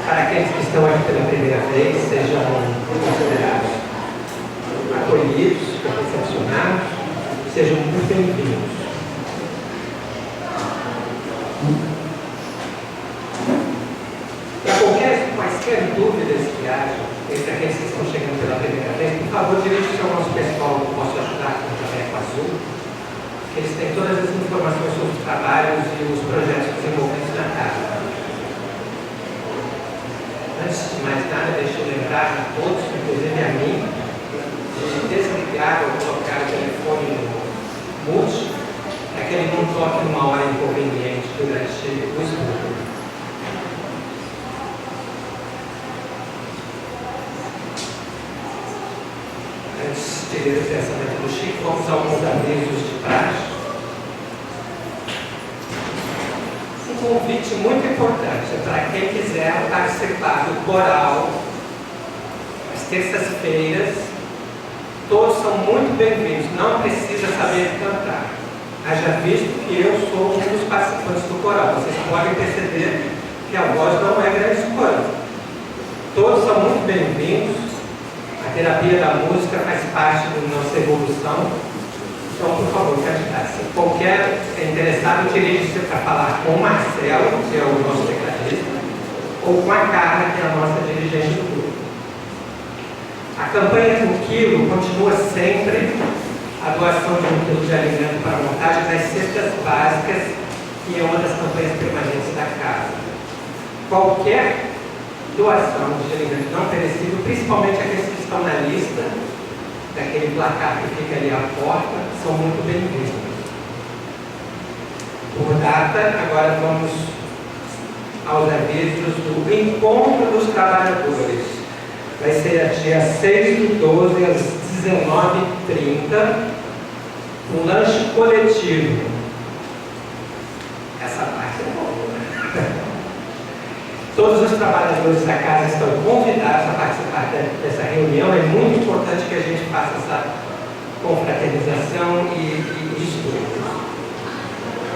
para aqueles que estão aqui pela primeira vez, sejam considerados acolhidos, recepcionados, sejam muito bem-vindos. Para quaisquer dúvidas que haja entre aqueles que estão chegando pela primeira vez, por favor, dirija-se ao nosso pessoal que posso ajudar com o Traveco Azul, que eles têm todas as informações sobre os trabalhos e os projetos desenvolvidos na casa. Antes de mais nada, deixa eu lembrar a todos, inclusive a mim, de desligar ou colocar o telefone no mute, para que ele não toque numa hora inconveniente durante o estudo. Antes de ler o pensamento do Chico, vamos a alguns avisos de praxe. Um convite muito importante para quem quiser participar do coral, às terças-feiras, todos são muito bem-vindos, não precisa saber cantar. Haja visto que eu sou um dos participantes do coral, vocês podem perceber que a voz não é grande coisa. Todos são muito bem-vindos. A terapia da música faz parte da nossa evolução. Então, por favor, candidato-se. Qualquer interessado, dirige-se para falar com o Marcelo, que é o nosso tecladista, ou com a Carla, que é a nossa dirigente do grupo. A campanha do quilo continua sempre a doação de 1 quilo de alimento para a montagem das cestas básicas, que é uma das campanhas permanentes da casa. Qualquer doação de alimento não perecível, principalmente aqueles que estão na lista daquele placar que fica ali à porta, são muito bem-vindos. Por data, agora vamos aos avisos do Encontro dos Trabalhadores. Vai ser dia 6/12 às 19h30, um lanche coletivo. Essa parte é boa, né? Todos os trabalhadores da casa estão convidados a participar dessa reunião. É muito importante que a gente faça essa confraternização e estudo.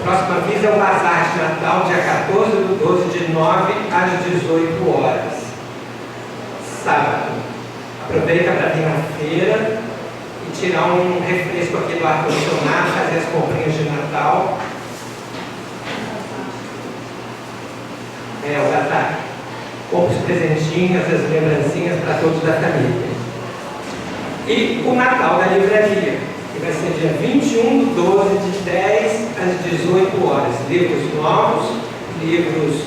O próximo aviso é o Bazar de Natal, dia 14/12, de 9 às 18 horas. Sábado. Aproveita para vir na feira e tirar um refresco aqui do ar-condicionado, fazer as comprinhas de Natal. Compre os presentinhos, as lembrancinhas para todos da família. E o Natal da livraria, que vai ser dia 21/12, de 10 às 18 horas. Livros novos, livros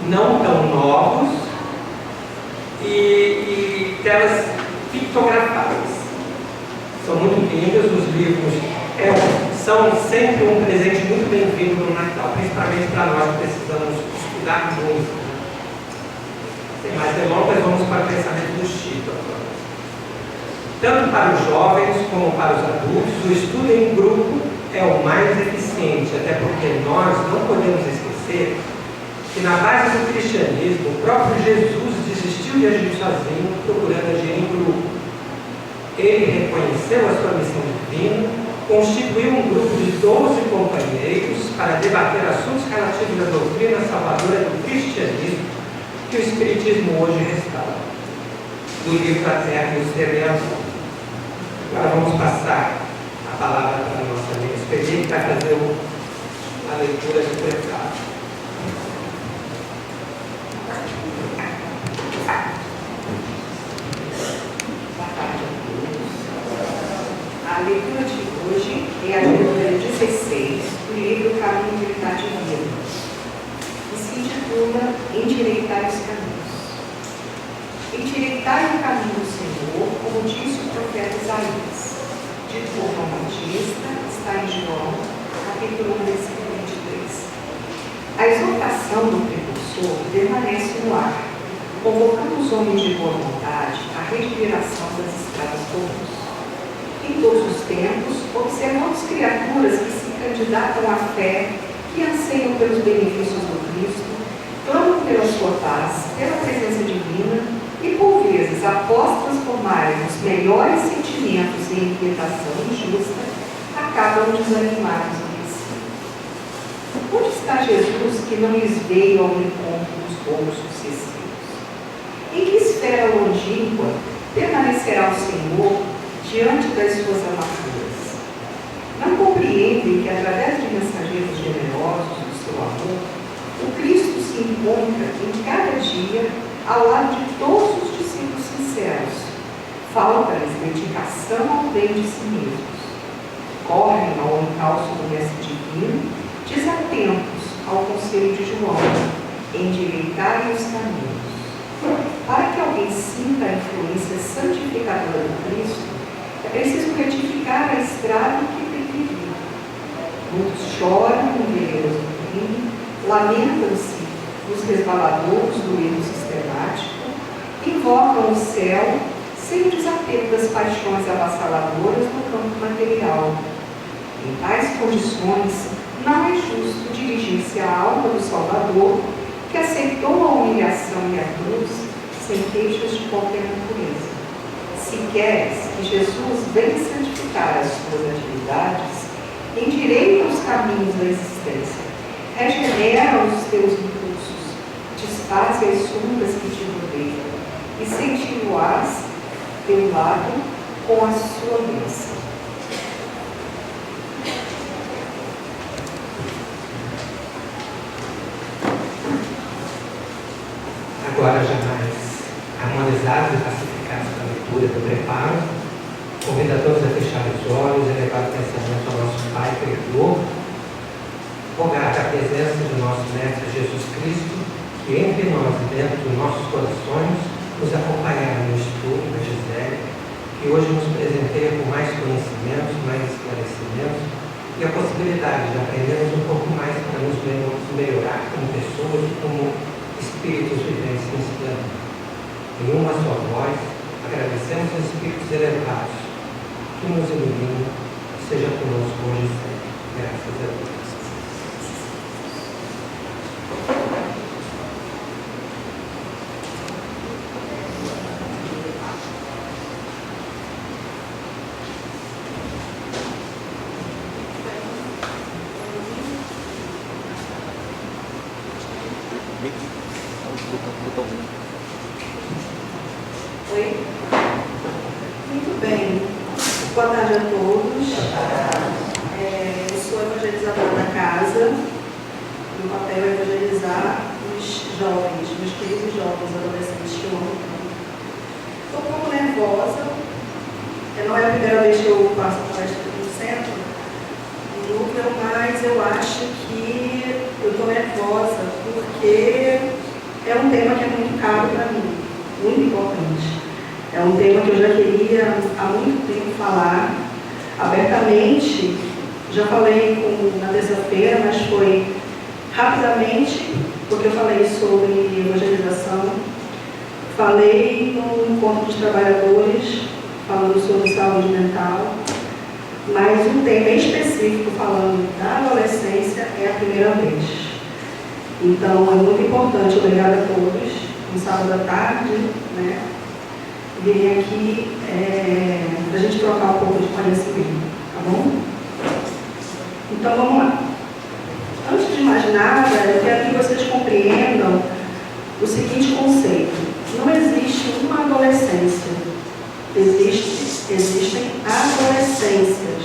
não tão novos e telas pictografadas. São muito lindas, os livros são sempre um presente muito bem-vindo no Natal, principalmente para nós que precisamos estudar muito. Sem mais delongas, vamos para o pensamento do Chico agora. Tanto para os jovens como para os adultos, o estudo em grupo é o mais eficiente, até porque nós não podemos esquecer que na base do cristianismo, o próprio Jesus desistiu de agir sozinho, procurando agir em grupo. Ele reconheceu a sua missão divina, constituiu um grupo de 12 companheiros para debater assuntos relativos à doutrina salvadora do cristianismo, que o Espiritismo hoje restaura, do livro A Terra e o Semeador. Agora vamos passar a palavra para a nossa amiga Sueli, que vai fazer a leitura do prefácio. A leitura de hoje é a leitura 16 do livro Caminho, Verdade e Vida, que se intitula Endireitar os Caminhos. Endireitai o caminho do Senhor, como disse o profeta Isaías. De João Batista, está em João, capítulo 1, versículo 23. A exortação do precursor permanece no ar, convocando os homens de boa vontade à regeneração das estradas comuns. Em todos os tempos, observamos criaturas que se candidatam à fé, que anseiam pelos benefícios do Cristo, clamam pela sua paz, pela presença divina e, por vezes, após transformarem os melhores sentimentos em inquietação injusta, acabam desanimados em si. Onde está Jesus que não lhes veio ao encontro dos rolos sucessivos? Em que esfera longínqua permanecerá o Senhor diante das suas amarguras? Não compreendem que, através de mensageiros generosos do seu amor, o Cristo se encontra em cada dia ao lado de todos os discípulos sinceros. Falta-lhes dedicação ao bem de si mesmos. Correm ao encalço do Mestre Divino, desatentos ao conselho de João, endireitarem os caminhos. Para que alguém sinta a influência santificadora do Cristo, é preciso retificar a estrada que tem vivido. Muitos choram no veredas do crime, lamentam-se nos resvaladouros do erro sistemático, invocam o céu sem o desapego das paixões avassaladoras no campo material. Em tais condições, não é justo dirigir-se à alma do Salvador, que aceitou a humilhação e a cruz sem queixas de qualquer natureza. Se queres que Jesus venha santificar as suas atividades, endireita os caminhos da existência, regenera os teus impulsos, desfaze as sombras que te rodeiam, e sentir-o-ás teu lado com a sua bênção. Agora, jamais harmonizados e pacificados pela leitura do preparo, convido a todos a fechar os olhos e levar o pensamento ao nosso Pai Criador, rogar a presença do nosso Mestre Jesus Cristo, que entre nós e dentro dos nossos corações nos acompanhar no estudo da Gisele, que hoje nos presenteia com mais conhecimentos, mais esclarecimentos e a possibilidade de aprendermos um pouco mais para nos melhorar como pessoas e como espíritos viventes nesse plano. Em uma só voz, agradecemos aos espíritos elevados que nos iluminam, seja conosco hoje e sempre. Graças a Deus. Oi? Muito bem. Boa tarde a todos. Eu sou evangelizadora da casa. Meu papel é evangelizar os jovens, meus queridos jovens, adolescentes que eu amo tanto. Estou um pouco nervosa. Não é a primeira vez que eu passo a palestra aqui no centro, no núcleo, mas eu acho que eu estou nervosa porque é um tema que é muito caro para mim, muito importante. É um tema que eu já queria há muito tempo falar abertamente. Já falei na terça-feira, mas foi rapidamente, porque eu falei sobre evangelização. Falei no encontro dos trabalhadores, falando sobre saúde mental. Mas um tema específico, falando da adolescência, é a primeira vez. Então, é muito importante. Obrigada a todos. No sábado à tarde, né? Virem aqui para a gente trocar um pouco de conhecimento, tá bom? Então, vamos lá. Antes de mais nada, eu quero que vocês compreendam o seguinte conceito. Não existe uma adolescência. Existem adolescências.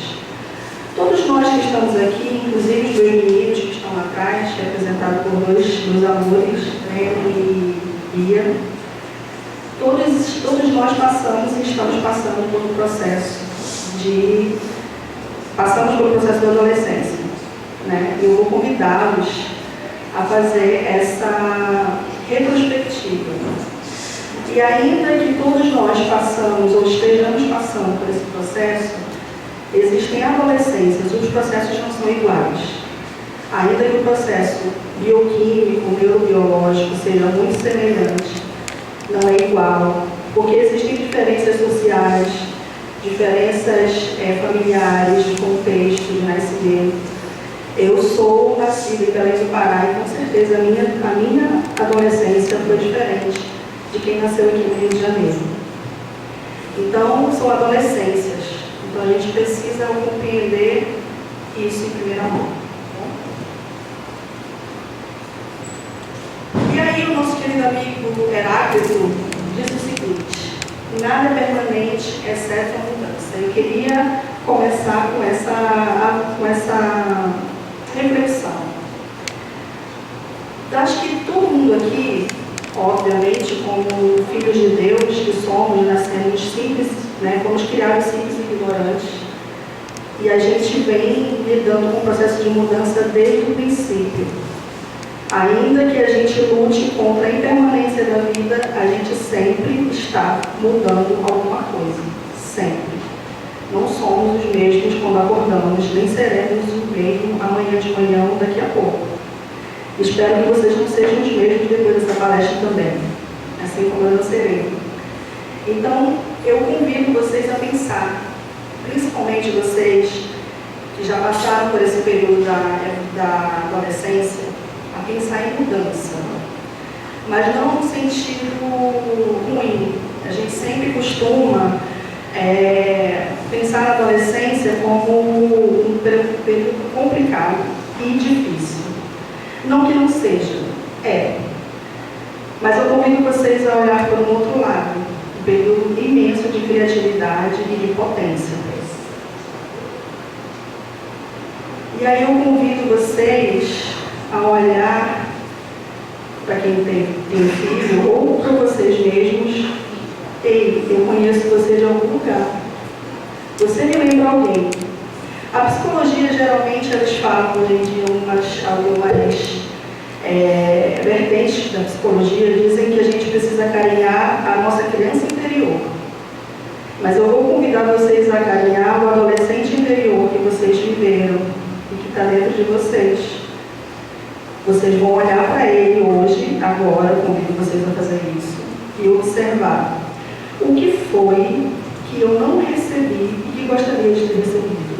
Todos nós que estamos aqui, inclusive os meus meninos que estão lá atrás, que é apresentado por dois amores, Breno e Bia, todos nós passamos e estamos passando pelo processo da adolescência, né? Eu vou convidá-los a fazer essa retrospectiva. E ainda que todos nós passamos ou estejamos passando por esse processo, existem adolescências, os processos não são iguais. Ainda que o processo bioquímico, neurobiológico seja muito semelhante, não é igual, porque existem diferenças sociais, diferenças familiares, de contexto, de nascimento. Eu sou nascida em Belém do Pará e com certeza a minha adolescência foi diferente de quem nasceu aqui no Rio de Janeiro. Então, são adolescências. Então, a gente precisa compreender isso em primeira mão. E aí, o nosso querido amigo Heráclito, nada é permanente, exceto a mudança. Eu queria começar com essa reflexão. Eu acho que todo mundo aqui, obviamente, como filhos de Deus que somos, nascemos simples, né, fomos criados simples e ignorantes, e a gente vem lidando com o processo de mudança desde o princípio. Ainda que a gente lute contra a impermanência da vida, a gente sempre está mudando alguma coisa. Sempre. Não somos os mesmos quando acordamos, nem seremos o mesmo amanhã de manhã ou daqui a pouco. Espero que vocês não sejam os mesmos depois dessa palestra também, assim como eu não serei. Então, eu convido vocês a pensar, principalmente vocês que já passaram por esse período da adolescência, a pensar em mudança, mas não no sentido ruim. A gente sempre costuma pensar na adolescência como um período complicado e difícil. Não que não seja, mas eu convido vocês a olhar para um outro lado, um período imenso de criatividade e de potência. E aí eu convido vocês a olhar para quem tem filho ou para vocês mesmos. Ei, eu conheço você de algum lugar. Você me lembra alguém? A psicologia, geralmente, eles falam hoje em dia algumas vertentes da psicologia, dizem que a gente precisa carinhar a nossa criança interior. Mas eu vou convidar vocês a carinhar o adolescente interior que vocês viveram e que está dentro de vocês. Vocês vão olhar para ele hoje, agora, eu convido vocês a fazer isso, e observar o que foi que eu não recebi e que gostaria de ter recebido.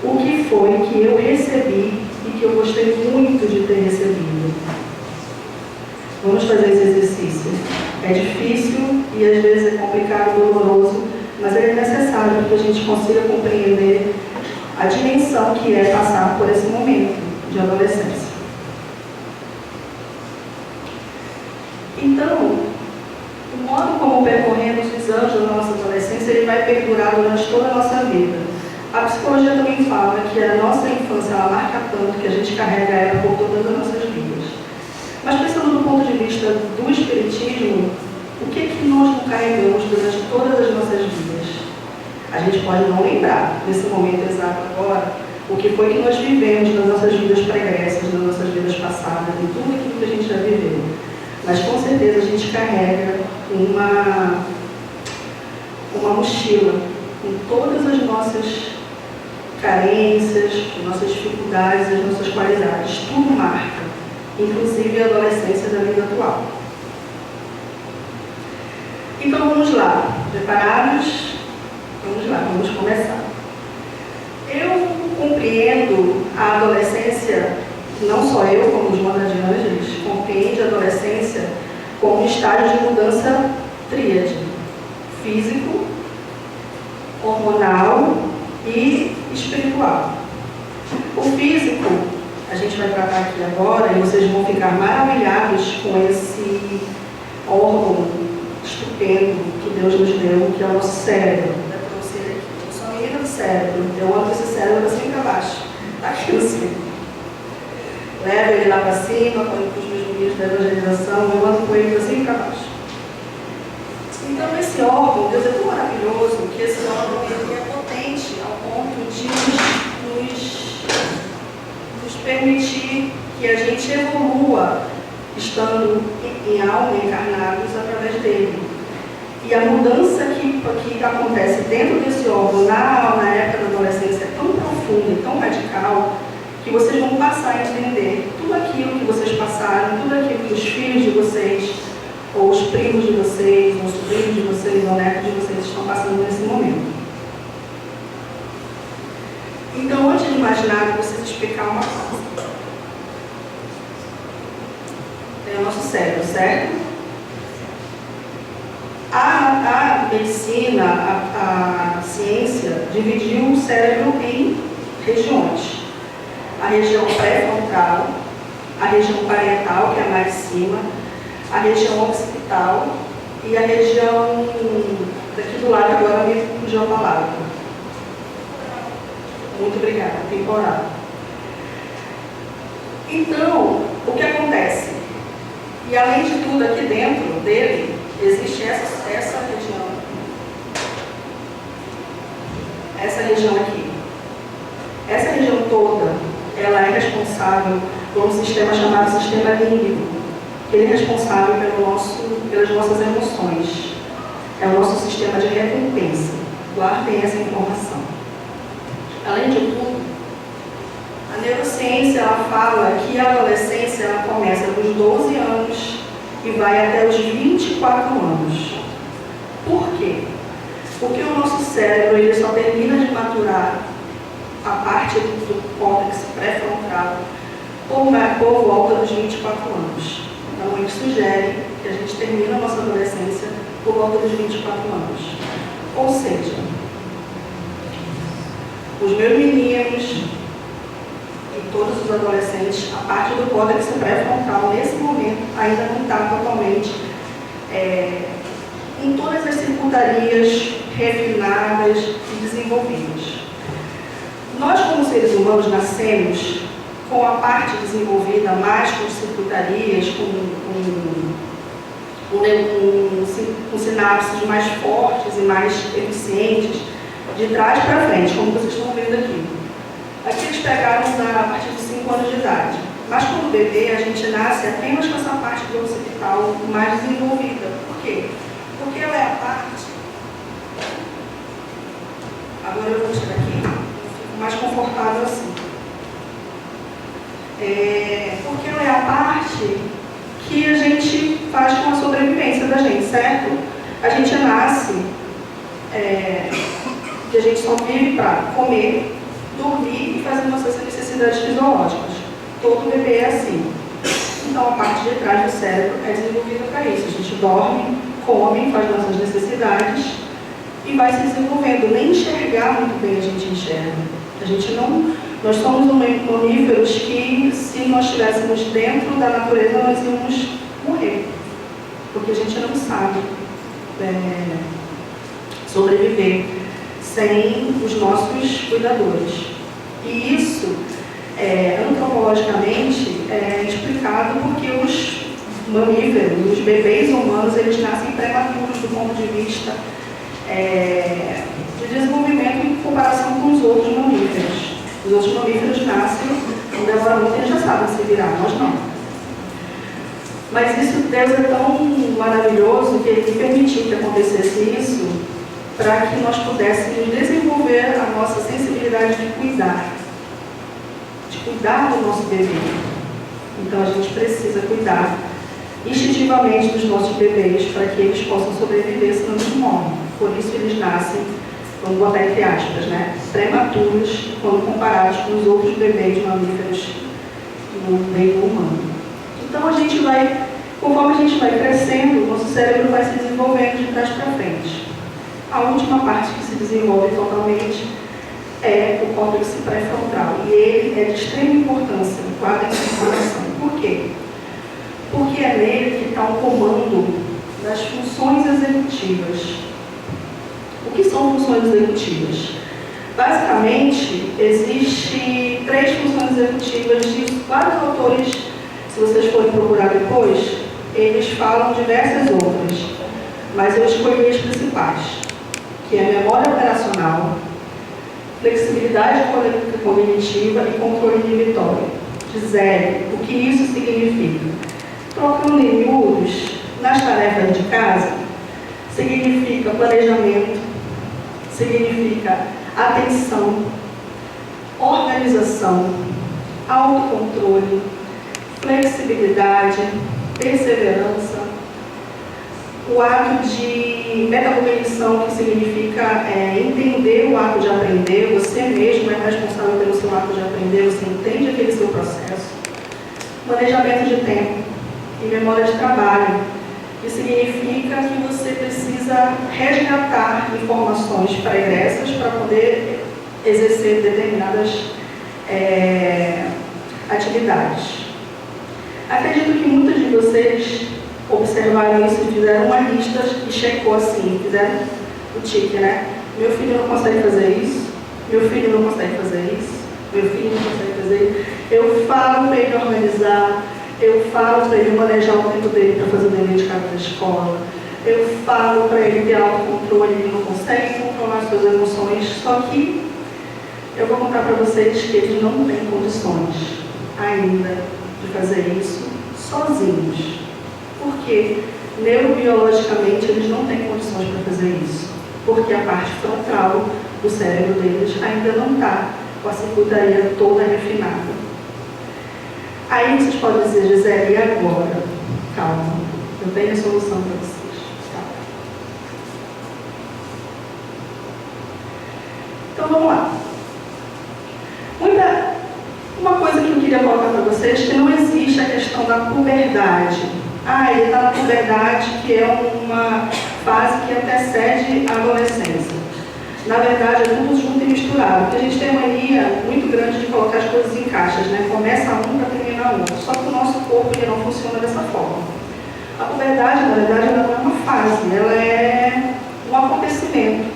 O que foi que eu recebi e que eu gostei muito de ter recebido. Vamos fazer esse exercício. É difícil e às vezes é complicado, doloroso, mas ele é necessário para que a gente consiga compreender a dimensão que é passar por esse momento de adolescência. Então, o modo como percorremos os anos da nossa adolescência, ele vai perdurar durante toda a nossa vida. A psicologia também fala que a nossa infância ela marca tanto que a gente carrega ela por todas as nossas vidas. Mas pensando do ponto de vista do espiritismo, o que nós não carregamos durante todas as nossas vidas? A gente pode não lembrar, nesse momento exato agora, o que foi que nós vivemos nas nossas vidas pregressas, nas nossas vidas passadas, em tudo aquilo que a gente já viveu. Mas com certeza a gente carrega uma mochila com todas as nossas carências, nossas dificuldades, as nossas qualidades. Tudo marca, inclusive a adolescência da vida atual. Então vamos lá, preparados? Vamos lá, vamos começar. Eu compreendo a adolescência, não só eu, como os Joana de Ângeles, compreende a adolescência como um estágio de mudança tríade: físico, hormonal e espiritual. O físico, a gente vai tratar aqui agora, e vocês vão ficar maravilhados com esse órgão estupendo que Deus nos deu, que é o nosso cérebro. Eu sou a menina do cérebro, eu ando esse cérebro assim para baixo, tá aqui no centro. Levo ele lá para cima, com os meus guias da evangelização, eu ando com ele para cima e para baixo. Então esse órgão, Deus é tão maravilhoso que esse órgão ele é potente ao ponto de nos permitir que a gente evolua estando em alma, encarnados através dele. E a mudança que acontece dentro desse órgão na época da adolescência é tão profunda e tão radical que vocês vão passar a entender tudo aquilo que vocês passaram, tudo aquilo que os filhos de vocês, ou os primos de vocês, ou os sobrinhos de vocês, ou netos de vocês estão passando nesse momento. Então, antes de mais nada, eu preciso explicar uma coisa. Tem o nosso cérebro, certo? A medicina, a ciência, dividiu o cérebro em regiões. A região pré-frontal, a região parietal, que é a mais de cima, a região occipital e a região daqui do lado, agora me fugiu a palavra. Muito obrigada, temporal. Então, o que acontece? E além de tudo, aqui dentro dele, existe essa região. Essa região aqui. Essa região toda, ela é responsável por um sistema chamado sistema límbico. Ele é responsável pelas nossas emoções. É o nosso sistema de recompensa. Guardem essa informação. Além de tudo, a neurociência ela fala que a adolescência ela começa dos 12 anos e vai até os 24 anos. Por quê? Porque o nosso cérebro ele só termina de maturar a parte do córtex pré-frontal por volta dos 24 anos. Então, ele sugere que a gente termine a nossa adolescência por volta dos 24 anos. Ou seja, os meus meninos e todos os adolescentes, a parte do córtex pré-frontal, nesse momento, ainda não está totalmente em todas as circuitarias refinadas e desenvolvidas. Nós, como seres humanos, nascemos com a parte desenvolvida mais com circuitarias, com sinapses mais fortes e mais eficientes, de trás para frente, como vocês estão vendo aqui. Aqui eles pegaram a partir de 5 anos de idade. Mas quando bebê, a gente nasce apenas com essa parte do occipital mais desenvolvida. Por quê? Porque ela é a parte... Agora eu vou tirar aqui, fico mais confortável assim. Porque ela é a parte que a gente faz com a sobrevivência da gente, certo? A gente nasce, que a gente só vive para comer, dormir e fazer nossas necessidades fisiológicas. Todo bebê é assim. Então a parte de trás do cérebro é desenvolvida para isso. A gente dorme, come, faz nossas necessidades e vai se desenvolvendo. Nem enxergar muito bem a gente enxerga. Nós somos mamíferos que, se nós estivéssemos dentro da natureza, nós íamos morrer. Porque a gente não sabe sobreviver sem os nossos cuidadores. E isso, antropologicamente, é explicado porque os mamíferos, os bebês humanos, eles nascem prematuros do ponto de vista de desenvolvimento em comparação com os outros mamíferos. Os outros mamíferos nascem, não demora muito, eles já sabem se virar, nós não. Mas isso, Deus é tão maravilhoso que Ele permitiu que acontecesse isso para que nós pudéssemos desenvolver a nossa sensibilidade de cuidar do nosso bebê. Então a gente precisa cuidar instintivamente dos nossos bebês para que eles possam sobreviver, senão eles morrem. Por isso eles nascem, vamos botar entre aspas, prematuros quando comparados com os outros bebês mamíferos no meio humano. Então a gente vai, conforme a gente vai crescendo, o nosso cérebro vai se desenvolvendo de trás para frente. A última parte que se desenvolve totalmente é o córtex pré-frontal. E ele é de extrema importância, guarda essa informação. Por quê? Porque é nele que está o comando das funções executivas. O que são funções executivas? Basicamente, existem 3 funções executivas de vários autores, se vocês forem procurar depois, eles falam diversas outras, mas eu escolhi as principais, que é memória operacional, flexibilidade cognitiva e controle inibitório. Dizer o que isso significa. Trocando em miúdos, nas tarefas de casa, significa planejamento, significa atenção, organização, autocontrole, flexibilidade, perseverança, o ato de metacognição, que significa entender o ato de aprender, você mesmo é responsável pelo seu ato de aprender, você entende aquele seu processo, planejamento de tempo e memória de trabalho, que significa que você precisa resgatar informações pregressas para poder exercer determinadas atividades. Acredito que muitos de vocês observaram observaram isso e fizeram uma lista e checou assim, fizeram o tique, né? Meu filho não consegue fazer isso, meu filho não consegue fazer isso, meu filho não consegue fazer isso. Eu falo para ele organizar, eu falo para ele manejar o tempo dele para fazer o dever de casa da escola, eu falo para ele ter autocontrole, ele não consegue controlar as suas emoções, só que eu vou contar para vocês que eles não têm condições ainda de fazer isso sozinhos. Porque neurobiologicamente eles não têm condições para fazer isso. Porque a parte frontal do cérebro deles ainda não está com a circuitaria toda refinada. Aí vocês podem dizer, Gisele, e agora? Calma, eu tenho a solução para vocês. Calma. Então vamos lá. Uma coisa que eu queria colocar para vocês, que não existe a questão da puberdade. Ele está na puberdade, que é uma fase que antecede a adolescência. Na verdade, é tudo junto e misturado, porque a gente tem uma mania muito grande de colocar as coisas em caixas, né? Começa um para terminar outro. Só que o nosso corpo ele não funciona dessa forma. A puberdade, na verdade, ela não é uma fase, ela é um acontecimento,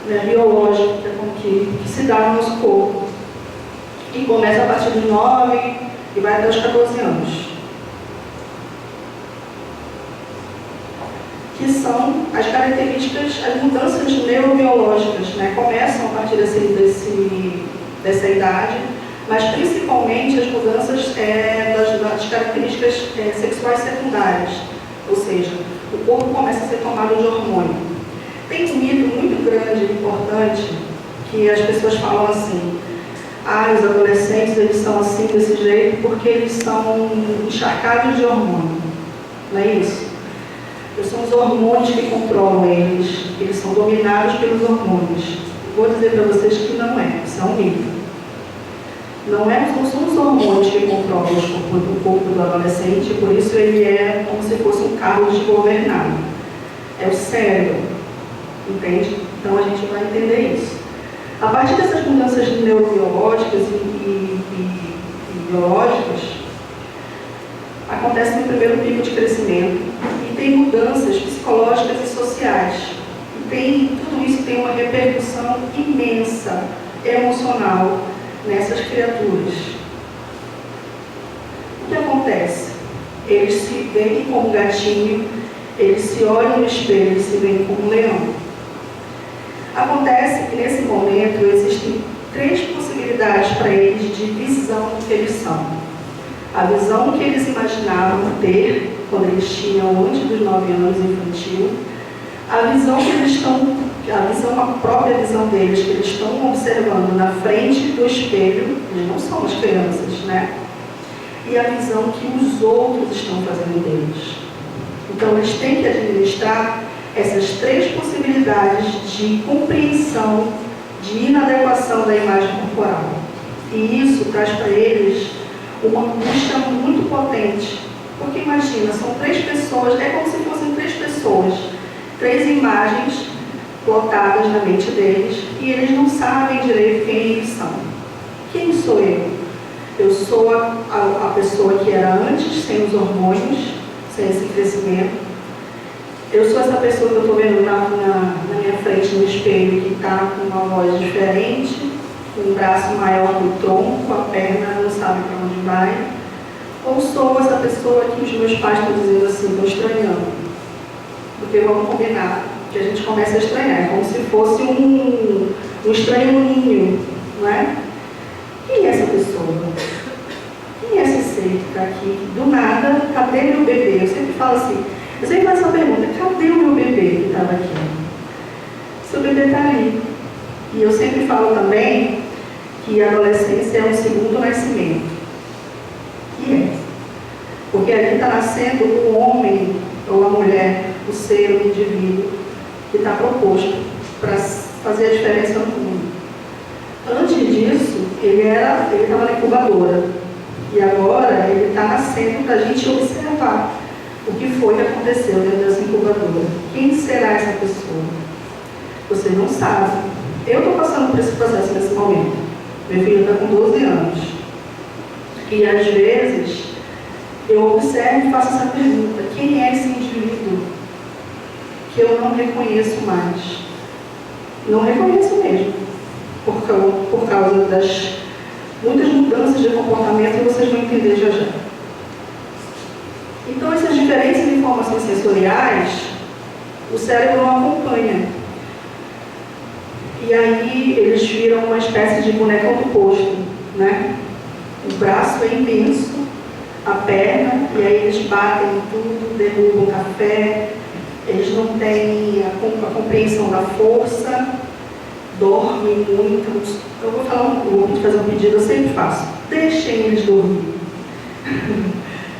né, biológico que se dá no nosso corpo. E começa a partir dos 9 e vai até os 14 anos. Que são as características, as mudanças neurobiológicas, né? Começam a partir dessa idade, mas principalmente as mudanças das características sexuais secundárias, ou seja, o corpo começa a ser tomado de hormônio. Tem um mito muito grande e importante que as pessoas falam assim: os adolescentes eles são assim desse jeito porque eles são encharcados de hormônio. Não é isso? São os hormônios que controlam eles são dominados pelos hormônios. Vou dizer para vocês que não é, isso é um mito. Não são os hormônios que controlam o corpo do adolescente, por isso ele é como se fosse um carro desgovernado. É o cérebro, entende? Então a gente vai entender isso. A partir dessas mudanças neurobiológicas e biológicas, acontece no primeiro pico de crescimento e tem mudanças psicológicas e sociais. Tudo isso tem uma repercussão imensa, emocional, nessas criaturas. O que acontece? Eles se veem como gatinho, eles se olham no espelho, eles se veem como leão. Acontece que nesse momento existem 3 possibilidades para eles de visão do que eles são. A visão que eles imaginavam ter quando eles tinham antes dos 9 anos infantil, a própria visão deles, que eles estão observando na frente do espelho, eles não são as crianças, né? E a visão que os outros estão fazendo deles. Então eles têm que administrar essas 3 possibilidades de compreensão, de inadequação da imagem corporal. E isso traz para eles uma angústia muito potente. Porque imagina, são 3 pessoas, é como se fossem 3 pessoas, 3 imagens plotadas na mente deles, e eles não sabem direito quem eles são. Quem sou eu? Eu sou a pessoa que era antes, sem os hormônios, sem esse crescimento. Eu sou essa pessoa que eu estou vendo na minha frente no espelho, que está com uma voz diferente, com um braço maior do tronco, a perna não sabe para onde vai. Ou sou essa pessoa que os meus pais estão dizendo assim, estou estranhando. Porque vamos combinar, que a gente começa a estranhar, é como se fosse um estranho no ninho, não é? Quem é essa pessoa? Quem é esse ser que está aqui? Do nada, cadê meu bebê? Eu sempre falo assim, eu sempre faço essa pergunta, cadê o meu bebê que estava aqui? Seu bebê está ali. E eu sempre falo também que a adolescência é um segundo nascimento. E é. Porque ali está nascendo o homem ou a mulher, o ser, o indivíduo, que está proposto para fazer a diferença no mundo. Antes disso, ele estava na incubadora. E agora ele está nascendo para a gente observar o que foi que aconteceu dentro dessa incubadora. Quem será essa pessoa? Você não sabe. Eu estou passando por esse processo nesse momento. Meu filho está com 12 anos. E às vezes eu observo e faço essa pergunta: quem é esse indivíduo que eu não reconheço mais? Não reconheço mesmo, por causa das muitas mudanças de comportamento, e vocês vão entender já já. Então, essas diferentes informações sensoriais, o cérebro não acompanha. E aí eles viram uma espécie de bonecão do posto, né? O braço é imenso, a perna, e aí eles batem em tudo, derrubam o café, eles não têm a compreensão da força, dormem muito. Eu vou fazer um pedido, eu sempre faço: deixem eles dormir.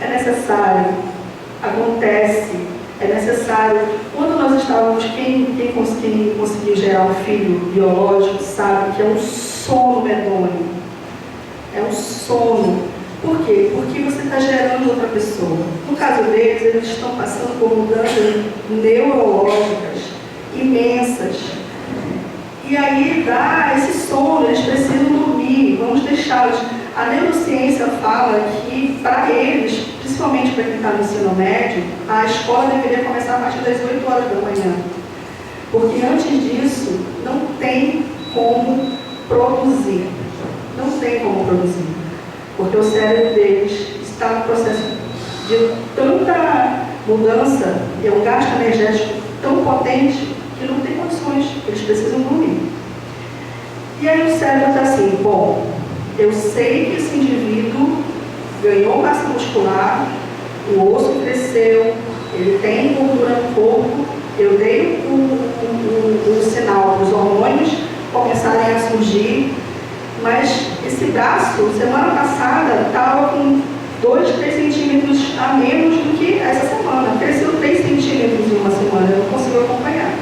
É necessário, acontece, é necessário. Quando nós estávamos, quem conseguiu gerar um filho biológico sabe que é um sono medonho. É um sono. Por quê? Porque você está gerando outra pessoa. No caso deles, eles estão passando por mudanças neurológicas imensas. E aí dá esse sono, eles precisam dormir, vamos deixá-los. A neurociência fala que, para eles, principalmente para quem está no ensino médio, a escola deveria começar a partir das 8 horas da manhã. Porque antes disso, não tem como produzir. Não tem como produzir. Porque o cérebro deles está no processo de tanta mudança, e um gasto energético tão potente, que não tem condições, eles precisam dormir. E aí o cérebro está assim: bom, eu sei que esse indivíduo ganhou massa muscular, o osso cresceu, ele tem gordura no corpo, eu dei o sinal para os hormônios começarem a surgir, mas esse braço, semana passada, estava com 2, 3 centímetros a menos do que essa semana. Cresceu 3 centímetros em uma semana, eu não consigo acompanhar.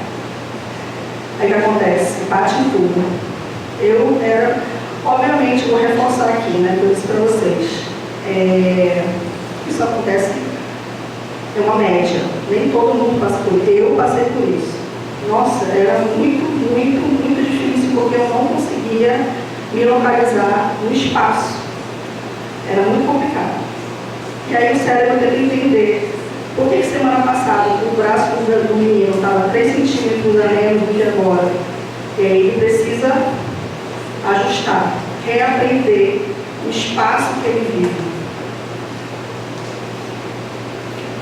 Aí o que acontece? Bate em tudo. Eu era, obviamente, vou reforçar aqui, né, que eu disse para vocês. Isso acontece, é uma média. Nem todo mundo passa por isso. Eu passei por isso. Nossa, era muito, muito, muito difícil, porque eu não conseguia me localizar no espaço. Era muito complicado. E aí o cérebro teve que entender por que semana passada o braço do menino estava 3 centímetros a menos do que agora. E aí ele precisa ajustar, reaprender o espaço que ele vive.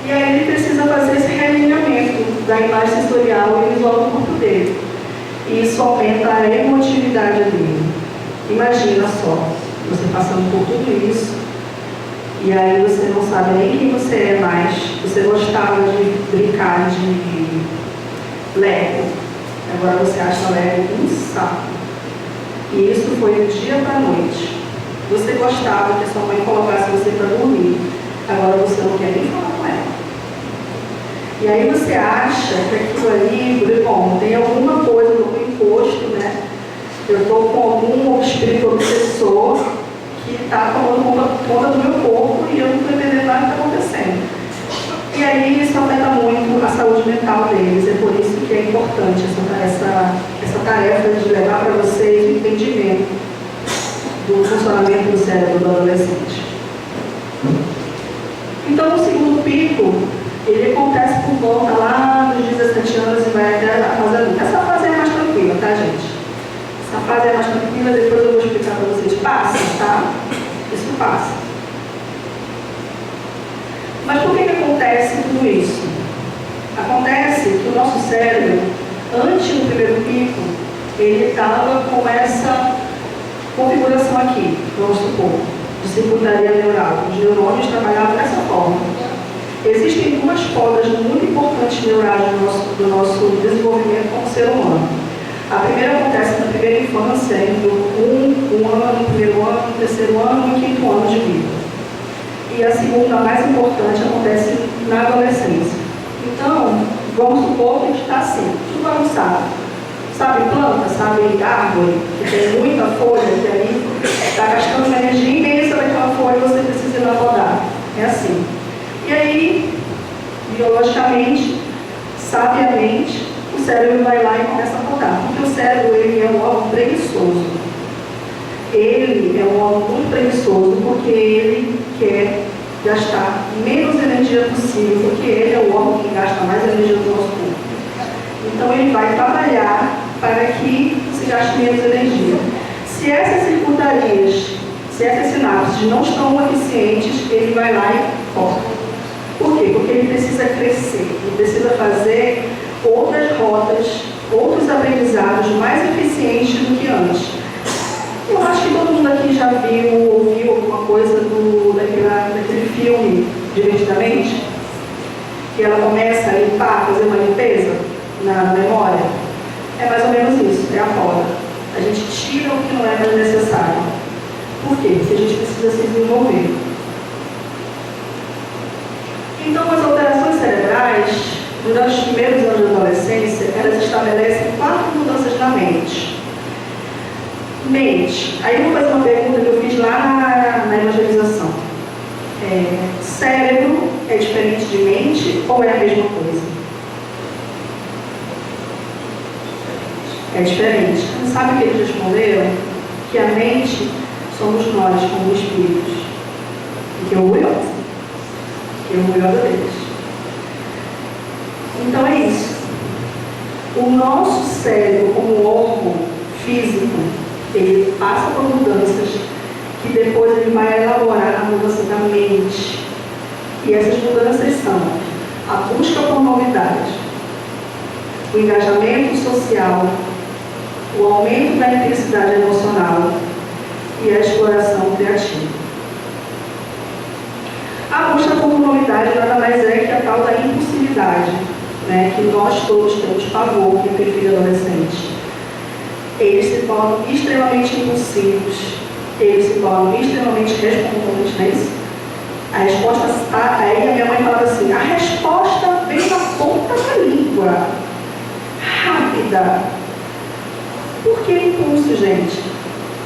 E aí ele precisa fazer esse realinhamento da imagem sensorial e visual do corpo dele. E isso aumenta a emotividade dele. Imagina só, você passando por tudo isso, e aí você não sabe nem quem você é mais. Você gostava de brincar de Lego, agora você acha Lego um saco. E isso foi do dia para a noite. Você gostava que a sua mãe colocasse você para dormir, agora você não quer nem falar com ela. E aí você acha que aquilo ali, bom, tem alguma coisa no imposto, né? Eu estou com algum espírito obsessor que está tomando conta do meu corpo e eu não estou entendendo nada que está acontecendo. E aí isso afeta muito a saúde mental deles. É por isso que é importante essa tarefa de levar para vocês o entendimento do funcionamento do cérebro do adolescente. Então, o segundo pico, ele acontece por volta lá dos 17 anos e vai até a fase adulta. Essa fase é mais tranquila, tá, gente? Essa fase é mais tranquila, depois eu vou explicar para vocês. Passa, tá? Isso passa. Mas por que acontece tudo isso? Acontece que o nosso cérebro, antes do primeiro pico, ele estava com essa configuração aqui, vamos supor, de circuitaria neural. Os neurônios trabalhavam dessa forma. Existem duas podas muito importantes neurais do nosso desenvolvimento como ser humano. A primeira acontece na primeira infância, entre um ano, primeiro ano, terceiro ano e quinto ano de vida. E a segunda, mais importante, acontece na adolescência. Então, vamos supor que a gente está assim, tudo bagunçado. Sabe planta, sabe árvore, que tem muita folha, que aí está gastando uma energia imensa daquela folha e você precisa ir lá podar. É assim. E aí, biologicamente, sabiamente, o cérebro vai lá e começa a podar. Porque o cérebro, ele é um órgão preguiçoso. Ele é um órgão muito preguiçoso porque ele quer gastar menos energia possível, porque ele é o órgão que gasta mais energia do nosso corpo. Então ele vai trabalhar para que se gaste menos energia. Se essas circuitarias, se essas sinapses não estão eficientes, ele vai lá e corta. Por quê? Porque ele precisa crescer, ele precisa fazer outras rotas, outros aprendizados mais eficientes do que antes. Eu acho que todo mundo aqui já viu ou ouviu alguma coisa daquele filme, Divertidamente, que ela começa a limpar, fazer uma limpeza na memória. É mais ou menos isso, é a poda. A gente tira o que não é mais necessário. Por quê? Porque a gente precisa se desenvolver. Então, as alterações cerebrais, durante os primeiros anos da adolescência, elas estabelecem 4 mudanças na mente. Mente. Aí eu vou fazer uma pergunta que eu fiz lá na evangelização. Cérebro é diferente de mente ou é a mesma coisa? É diferente. Sabe o que eles responderam? Que a mente somos nós, como espíritos. E que orgulhosa. Que orgulhosa deles. Então é isso. O nosso cérebro, como órgão físico, ele passa por mudanças que depois ele vai elaborar a mudança da mente. E essas mudanças são a busca por novidade, o engajamento social, o aumento da intensidade emocional e a exploração criativa. A busca por novidade nada mais é que a tal da impulsividade, né, que nós todos temos pavor, quem tem filho adolescente. Eles se tornam extremamente impulsivos, eles se tornam extremamente responsáveis, não é isso? A resposta está, aí a minha mãe falava assim, a resposta vem na ponta da língua, rápida. Por que impulso, gente?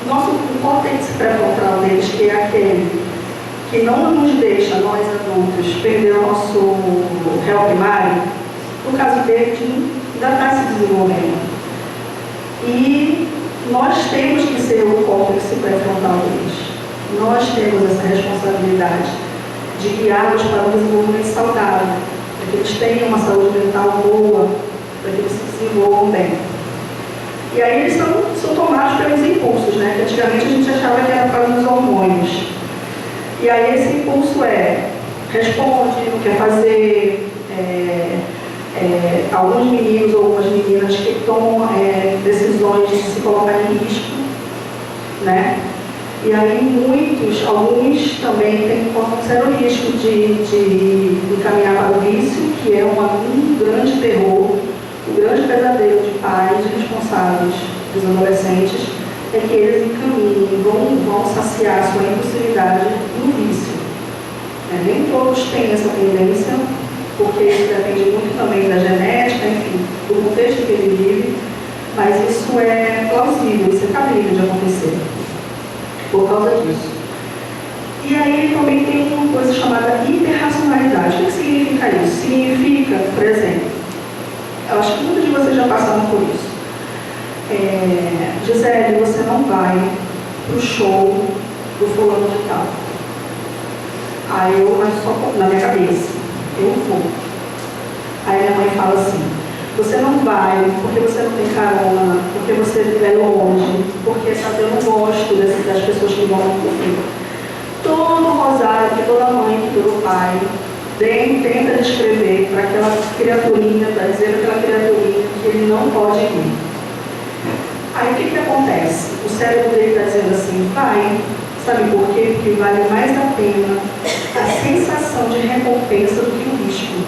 O córtex pré-frontal deles, que é aquele que não nos deixa, nós adultos, perder o nosso réu primário, no caso dele, ainda está se desenvolvendo. E nós temos que ser o córtex pré-frontal deles. Nós temos essa responsabilidade de guiá-los para um desenvolvimento saudável, para que eles tenham uma saúde mental boa, para que eles se desenvolvam bem. E aí eles são tomados pelos impulsos, né? Que antigamente a gente achava que era para os hormônios. E aí esse impulso responde, não quer fazer. Alguns meninos ou algumas meninas que tomam decisões de se colocar em risco, né? E aí alguns também têm um sério risco de encaminhar para o vício, que é um grande terror, um grande pesadelo de pais responsáveis dos adolescentes, é que eles encaminhem, vão saciar a sua impulsividade no vício. Nem todos têm essa tendência, porque isso depende muito também da genética, enfim, do contexto que ele vive, mas isso é plausível, isso é cabível de acontecer, por causa disso. E aí também tem uma coisa chamada hiperracionalidade. O que significa isso? Significa, por exemplo, eu acho que muitos de vocês já passaram por isso. Gisele, você não vai para o show do fulano de tal. Aí mas só na minha cabeça, eu vou. Aí minha mãe fala assim, você não vai porque você não tem carona, porque você é longe, porque sabe, eu não gosto das pessoas que vão comigo. Todo rosário que toda mãe, que todo pai tenta descrever para aquela criaturinha, para dizer aquela criaturinha que ele não pode ir. Aí o que acontece? O cérebro dele está dizendo assim, vai. Sabe por quê? Porque vale mais a pena a sensação de recompensa do que o risco.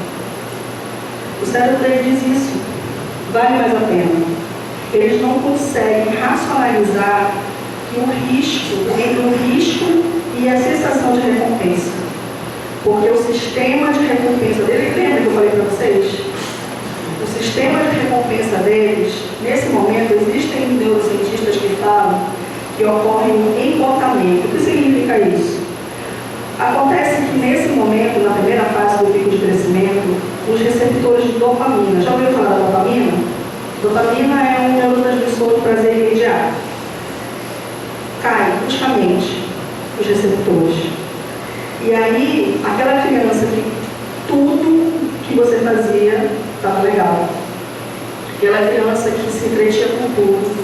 O cérebro dele diz isso. Vale mais a pena. Eles não conseguem racionalizar que o risco, entre o risco e a sensação de recompensa. Porque o sistema de recompensa dele, lembra que eu falei para vocês? O sistema de recompensa deles, nesse momento, existem neurocientistas que falam que ocorre um embotamento. O que significa isso? Acontece que nesse momento, na primeira fase do pico de crescimento, os receptores de dopamina, já ouviu falar da dopamina? Dopamina é um neurotransmissor de prazer imediato. Cai bruscamente os receptores. E aí, aquela criança que tudo que você fazia estava legal. Aquela criança que se entretinha com tudo,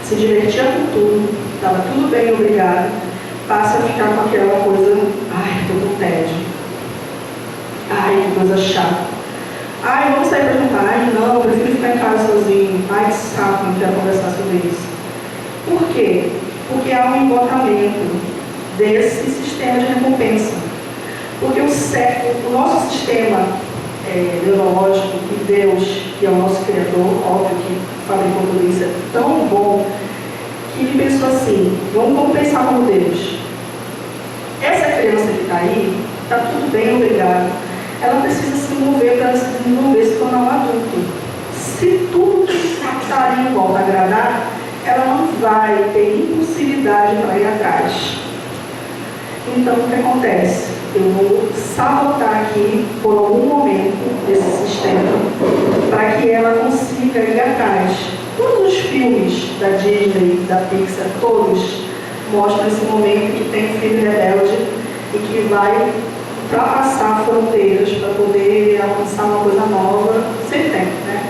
se divertia com tudo, estava tudo bem, obrigado, passa a ficar com aquela coisa, ai, estou com tédio. Ai, que coisa chata. Ai, vamos sair para jantar. Ai, não, eu prefiro ficar em casa sozinho. Ai, que saco, não quero conversar sobre isso. Por quê? Porque há um embotamento desse sistema de recompensa. Porque o nosso sistema neurológico, e Deus, que é o nosso Criador, óbvio que fabricou tudo isso, é tão bom, que ele pensou assim, vamos pensar como Deus. Essa criança que está aí, está tudo bem, obrigado. Ela precisa se mover para se desenvolver, se tornar um adulto. Se tudo que está ali em volta agradar, ela não vai ter impulsividade para ir atrás. Então, o que acontece? Eu vou sabotar aqui, por algum momento, esse sistema, para que ela consiga ir atrás. Todos os filmes da Disney, da Pixar, todos mostram esse momento que tem um filho rebelde e que vai ultrapassar fronteiras para poder alcançar uma coisa nova. Sempre tem, né?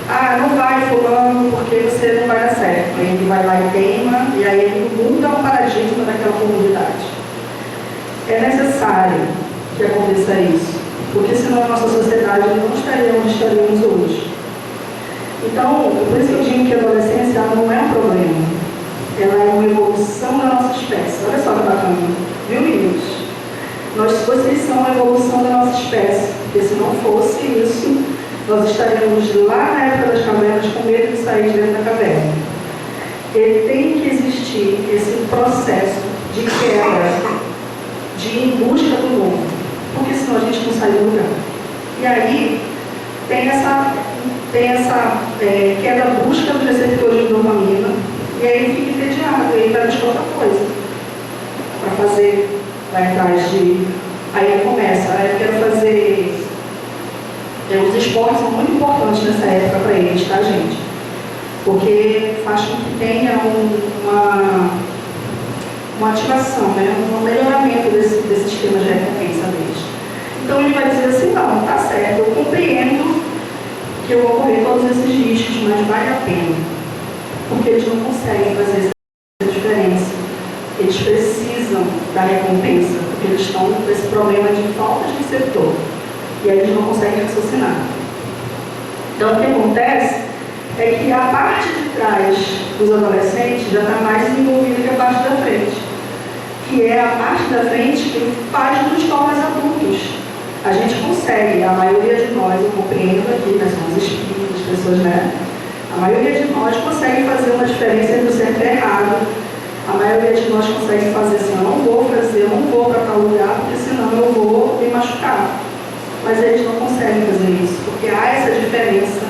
Ah, não vai fulano porque você não vai dar certo. Aí ele vai lá e queima, e aí ele muda o paradigma daquela comunidade. É necessário que aconteça isso, porque senão a nossa sociedade não estaria onde estaríamos hoje. Então, por isso que eu digo que a adolescência não é um problema. Ela é uma evolução da nossa espécie. Olha só que bacana, viu, meninos? Vocês são a evolução da nossa espécie, porque se não fosse isso, nós estaríamos lá na época das cavernas com medo de sair de dentro da caverna. Ele tem que existir esse processo de quebra, de ir em busca do novo, porque senão a gente não sai do lugar. E aí tem essa queda busca dos receptores de dopamina, e aí fica entediado, e aí vai buscar outra coisa para fazer, vai atrás de. Aí começa, aí eu quero fazer. Os esportes são muito importantes nessa época para eles, tá, gente? Porque faz com que tenha uma ativação, né? Um melhoramento desse sistema de recompensa deles. Então ele vai dizer assim, não, tá certo, eu compreendo que eu vou correr todos esses riscos, mas vale a pena. Porque eles não conseguem fazer essa diferença. Eles precisam da recompensa, porque eles estão com esse problema de falta de receptor. E aí eles não conseguem raciocinar. Então o que acontece é que a parte de trás dos adolescentes já está mais desenvolvida que a parte da frente. Que é a parte da frente que nos torna adultos. A gente consegue, a maioria de nós, eu compreendo aqui, nós somos espíritos, pessoas, né? A maioria de nós consegue fazer uma diferença entre o certo e o errado. A maioria de nós consegue fazer assim, eu não vou para tal lugar, porque senão eu vou me machucar. Mas eles não conseguem fazer isso, porque há essa diferença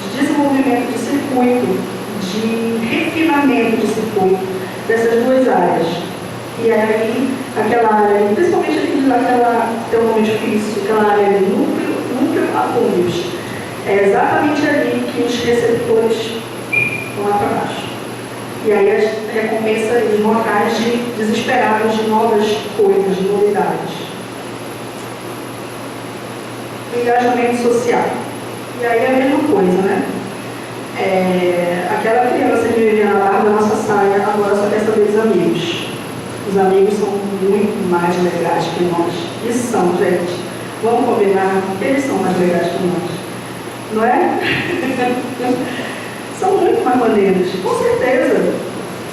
de desenvolvimento de circuito, de refinamento de circuito, dessas duas áreas. E aí, aquela área, principalmente aquela tem um nome difícil, aquela área de núcleo acúmulos, é exatamente ali que os receptores vão lá para baixo. E aí as recompensas, os locais desesperados de novas coisas, de novidades. Engajamento social. E aí é a mesma coisa, né? Aquela criança que vivia na barra da nossa saia, agora só quer saber dos amigos. Os amigos são muito mais legais que nós. E são, gente. Vamos combinar que eles são mais legais que nós. Não é? São muito mais maneiros, com certeza.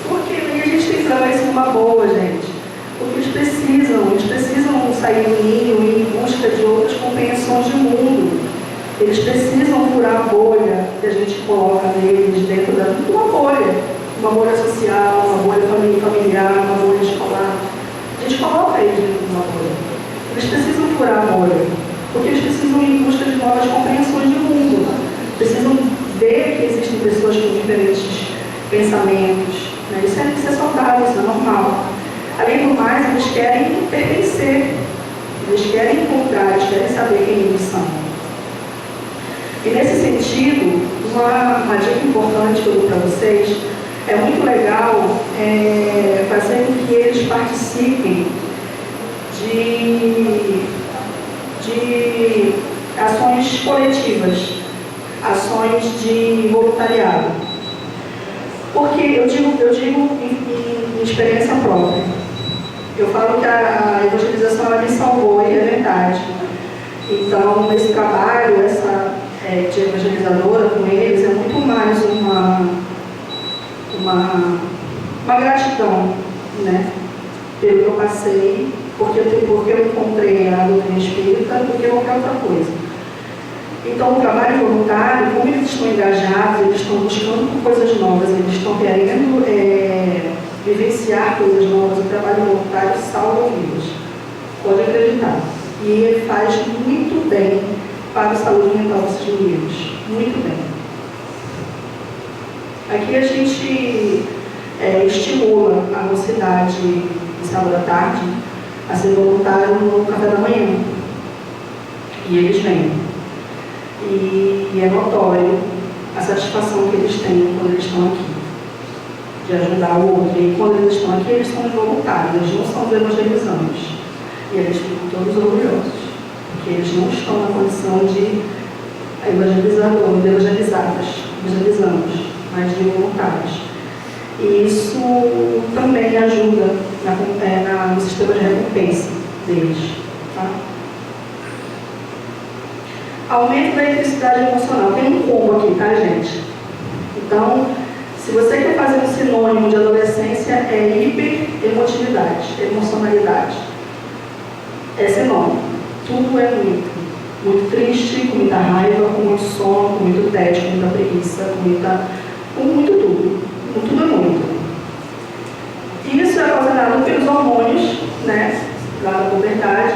Porque aí a gente tem que trabalhar isso numa boa, gente. Porque eles precisam sair do ninho e ir em busca de outras compreensões de mundo. Eles precisam furar a bolha que a gente coloca neles dentro de uma bolha social, uma bolha familiar, uma bolha escolar. A gente coloca eles dentro de uma bolha. Eles precisam furar a bolha, porque eles precisam ir em busca de novas compreensões de mundo. Precisam ver que existem pessoas com diferentes pensamentos. Né? Isso é saudável, isso é normal. Além do mais, eles querem pertencer, eles querem encontrar, eles querem saber quem eles são. E nesse sentido, uma dica importante que eu dou para vocês, é muito legal fazer com que eles participem de de ações coletivas, ações de voluntariado. Porque eu digo em experiência própria. Eu falo que a evangelização ela me salvou, e é verdade. Então, esse trabalho, de evangelizadora com eles, é muito mais uma gratidão, né? Pelo que eu passei, porque eu encontrei a doutrina espírita, do que qualquer outra coisa. Então, o trabalho voluntário, como eles estão engajados, eles estão buscando coisas novas, eles estão querendo vivenciar coisas novas, o trabalho voluntário salva vidas. Pode acreditar. E ele faz muito bem para a saúde mental desses meninos. Muito bem. Aqui a gente estimula a mocidade de sábado à tarde a ser voluntário no café da manhã. E eles vêm. E é notório a satisfação que eles têm quando eles estão aqui, de ajudar o outro. E quando eles estão aqui, eles são voluntários, eles não são os evangelizantes. E eles ficam todos orgulhosos, porque eles não estão na condição de evangelizantes, mas de voluntários. E isso também ajuda no sistema de recompensa deles. Tá? Aumento da intensidade emocional. Tem um combo aqui, tá, gente? Então, se você quer fazer um sinônimo de adolescência, é hiperemotividade, emocionalidade. É sinônimo. Tudo é muito triste, com muita raiva, com muito sono, com muito tédio, com muita preguiça, com muito tudo. Com tudo é muito. Isso é causado pelos hormônios, né, lá da puberdade.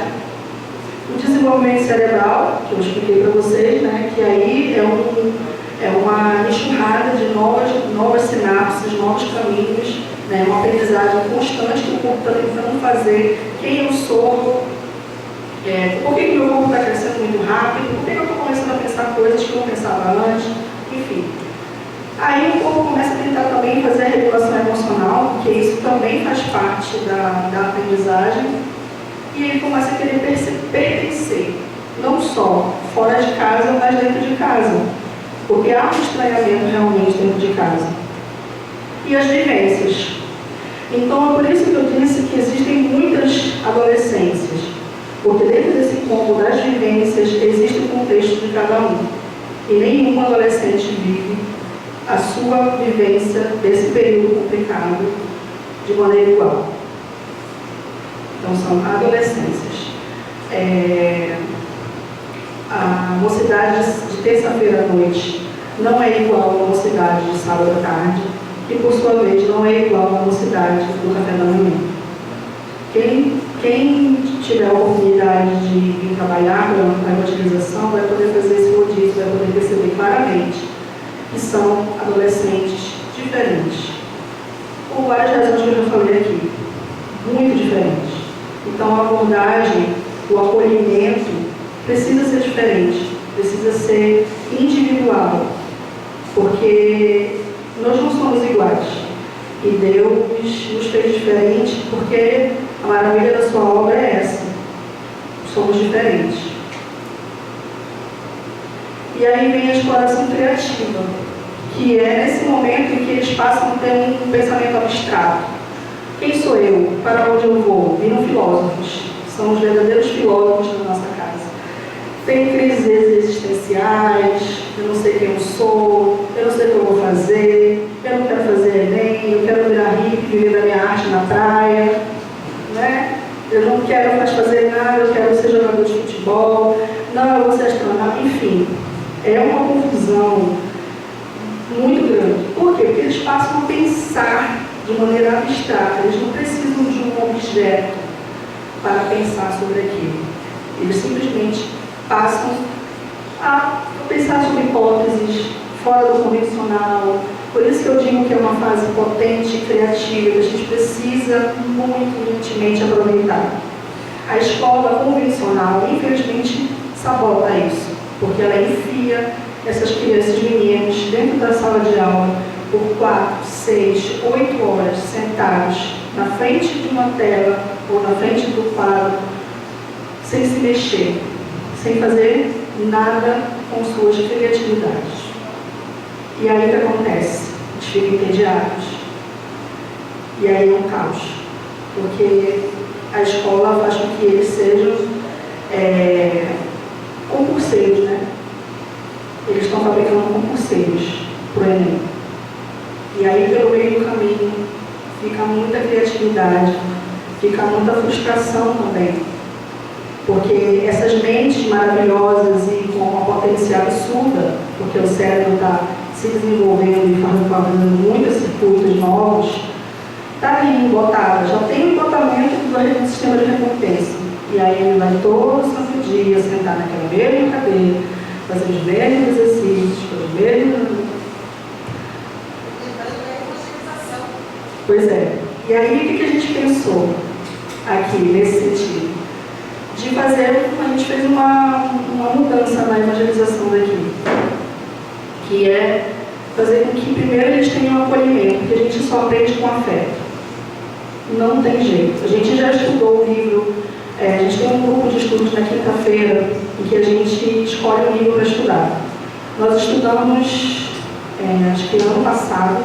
O desenvolvimento cerebral, que eu expliquei para vocês, né, que aí é uma enxurrada de novas sinapses, novos caminhos, né, uma aprendizagem constante que o corpo está tentando fazer. Quem eu sou, por que meu corpo está crescendo muito rápido, por que eu estou começando a pensar coisas que eu não pensava antes, enfim. Aí o corpo começa a tentar também fazer a regulação emocional, porque isso também faz parte da aprendizagem. E ele começa a querer pertencer, não só fora de casa, mas dentro de casa. Porque há um estranhamento realmente dentro de casa. E as vivências. Então é por isso que eu disse que existem muitas adolescências. Porque dentro desse combo das vivências existe o contexto de cada um. E nenhum adolescente vive a sua vivência desse período complicado de maneira igual. Então, são adolescências. A mocidade de terça-feira à noite não é igual à mocidade de sábado à tarde, e, por sua vez, não é igual à mocidade do café da manhã. Quem tiver a oportunidade de vir trabalhar com a evangelização vai poder fazer esse rodízio, vai poder perceber claramente que são adolescentes diferentes. Por várias razões que eu já falei aqui. Muito diferentes. Então, a abordagem, o acolhimento, precisa ser diferente, precisa ser individual, porque nós não somos iguais. E Deus nos fez diferente, porque a maravilha da sua obra é essa. Somos diferentes. E aí vem a exploração criativa, que é nesse momento em que eles passam a ter um pensamento abstrato. Quem sou eu? Para onde eu vou? Viram filósofos. São os verdadeiros filósofos da nossa casa. Tem crises existenciais, eu não sei quem eu sou, eu não sei o que eu vou fazer, eu não quero fazer Enem, eu quero virar hippie, viver da minha arte na praia, né? Eu não quero mais fazer nada, eu quero ser jogador de futebol, não, eu vou ser astronauta, enfim. É uma confusão muito grande. Por quê? Porque eles passam a pensar de maneira abstrata, eles não precisam de um objeto para pensar sobre aquilo. Eles simplesmente passam a pensar sobre hipóteses fora do convencional. Por isso que eu digo que é uma fase potente e criativa, que a gente precisa muito intimamente aproveitar. A escola convencional, infelizmente, sabota isso, porque ela enfia essas crianças, esses meninos, dentro da sala de aula, por 4, 6, 8 horas, sentados na frente de uma tela ou na frente do quadro, sem se mexer, sem fazer nada com suas criatividades. E aí o que acontece? Eles ficam entediados. E aí é um caos. Porque a escola faz com que eles sejam concurseiros, né? Eles estão fabricando concurseiros para o Enem. E aí, pelo meio do caminho, fica muita criatividade, fica muita frustração também. Porque essas mentes maravilhosas e com uma potência absurda, porque o cérebro está se desenvolvendo e fazendo muitos circuitos novos, está ali embotada, já tem o embotamento do sistema de recompensa. E aí ele vai todo santo dia sentar naquela mesma cadeira, fazer os mesmos exercícios, os mesmos. Pois é. E aí o que a gente pensou aqui nesse sentido? De fazer, a gente fez uma mudança na evangelização daqui, que é fazer com que primeiro eles tenham um acolhimento, porque a gente só aprende com afeto. Não tem jeito. A gente já estudou o livro, a gente tem um grupo de estudos na quinta-feira, em que a gente escolhe um livro para estudar. Nós estudamos, acho que ano passado,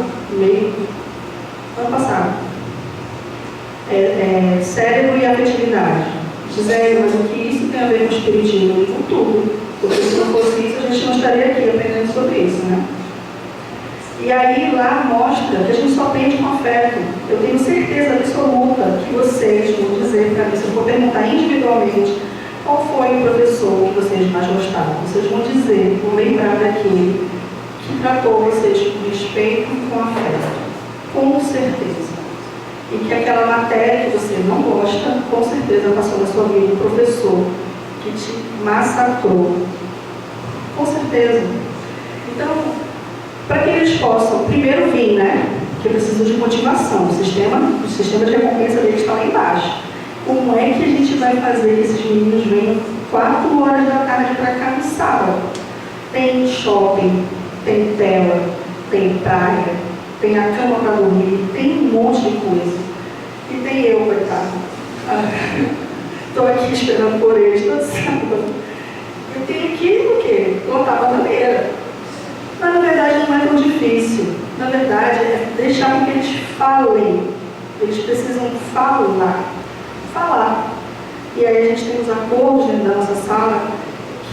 cérebro e afetividade. Gisele, mas o que isso tem a ver com o espiritismo? Com tudo. Porque se não fosse isso, a gente não estaria aqui aprendendo sobre isso, né? E aí lá mostra que a gente só aprende com afeto. Eu tenho certeza absoluta que vocês vão dizer para mim, se eu for perguntar individualmente qual foi o professor que vocês mais gostaram, vocês vão dizer, vão lembrar daquele que tratou vocês com respeito e com afeto. Com certeza. E que aquela matéria que você não gosta, com certeza passou na sua vida um professor que te massacrou. Com certeza. Então, para que eles possam primeiro vir, né? Porque precisam de motivação. O sistema de recompensa deles está lá embaixo. Como é que a gente vai fazer que esses meninos venham 4 horas da tarde para cá no sábado? Tem shopping, tem tela, tem praia, tem a cama para dormir, tem um monte de coisa. E tem eu, coitado. Estou aqui esperando por eles todo sábado. Eu tenho que ir o quê? Plantar bananeira. Mas na verdade não é tão difícil. Na verdade é deixar com que eles falem. Eles precisam falar. E aí a gente tem os acordos dentro da nossa sala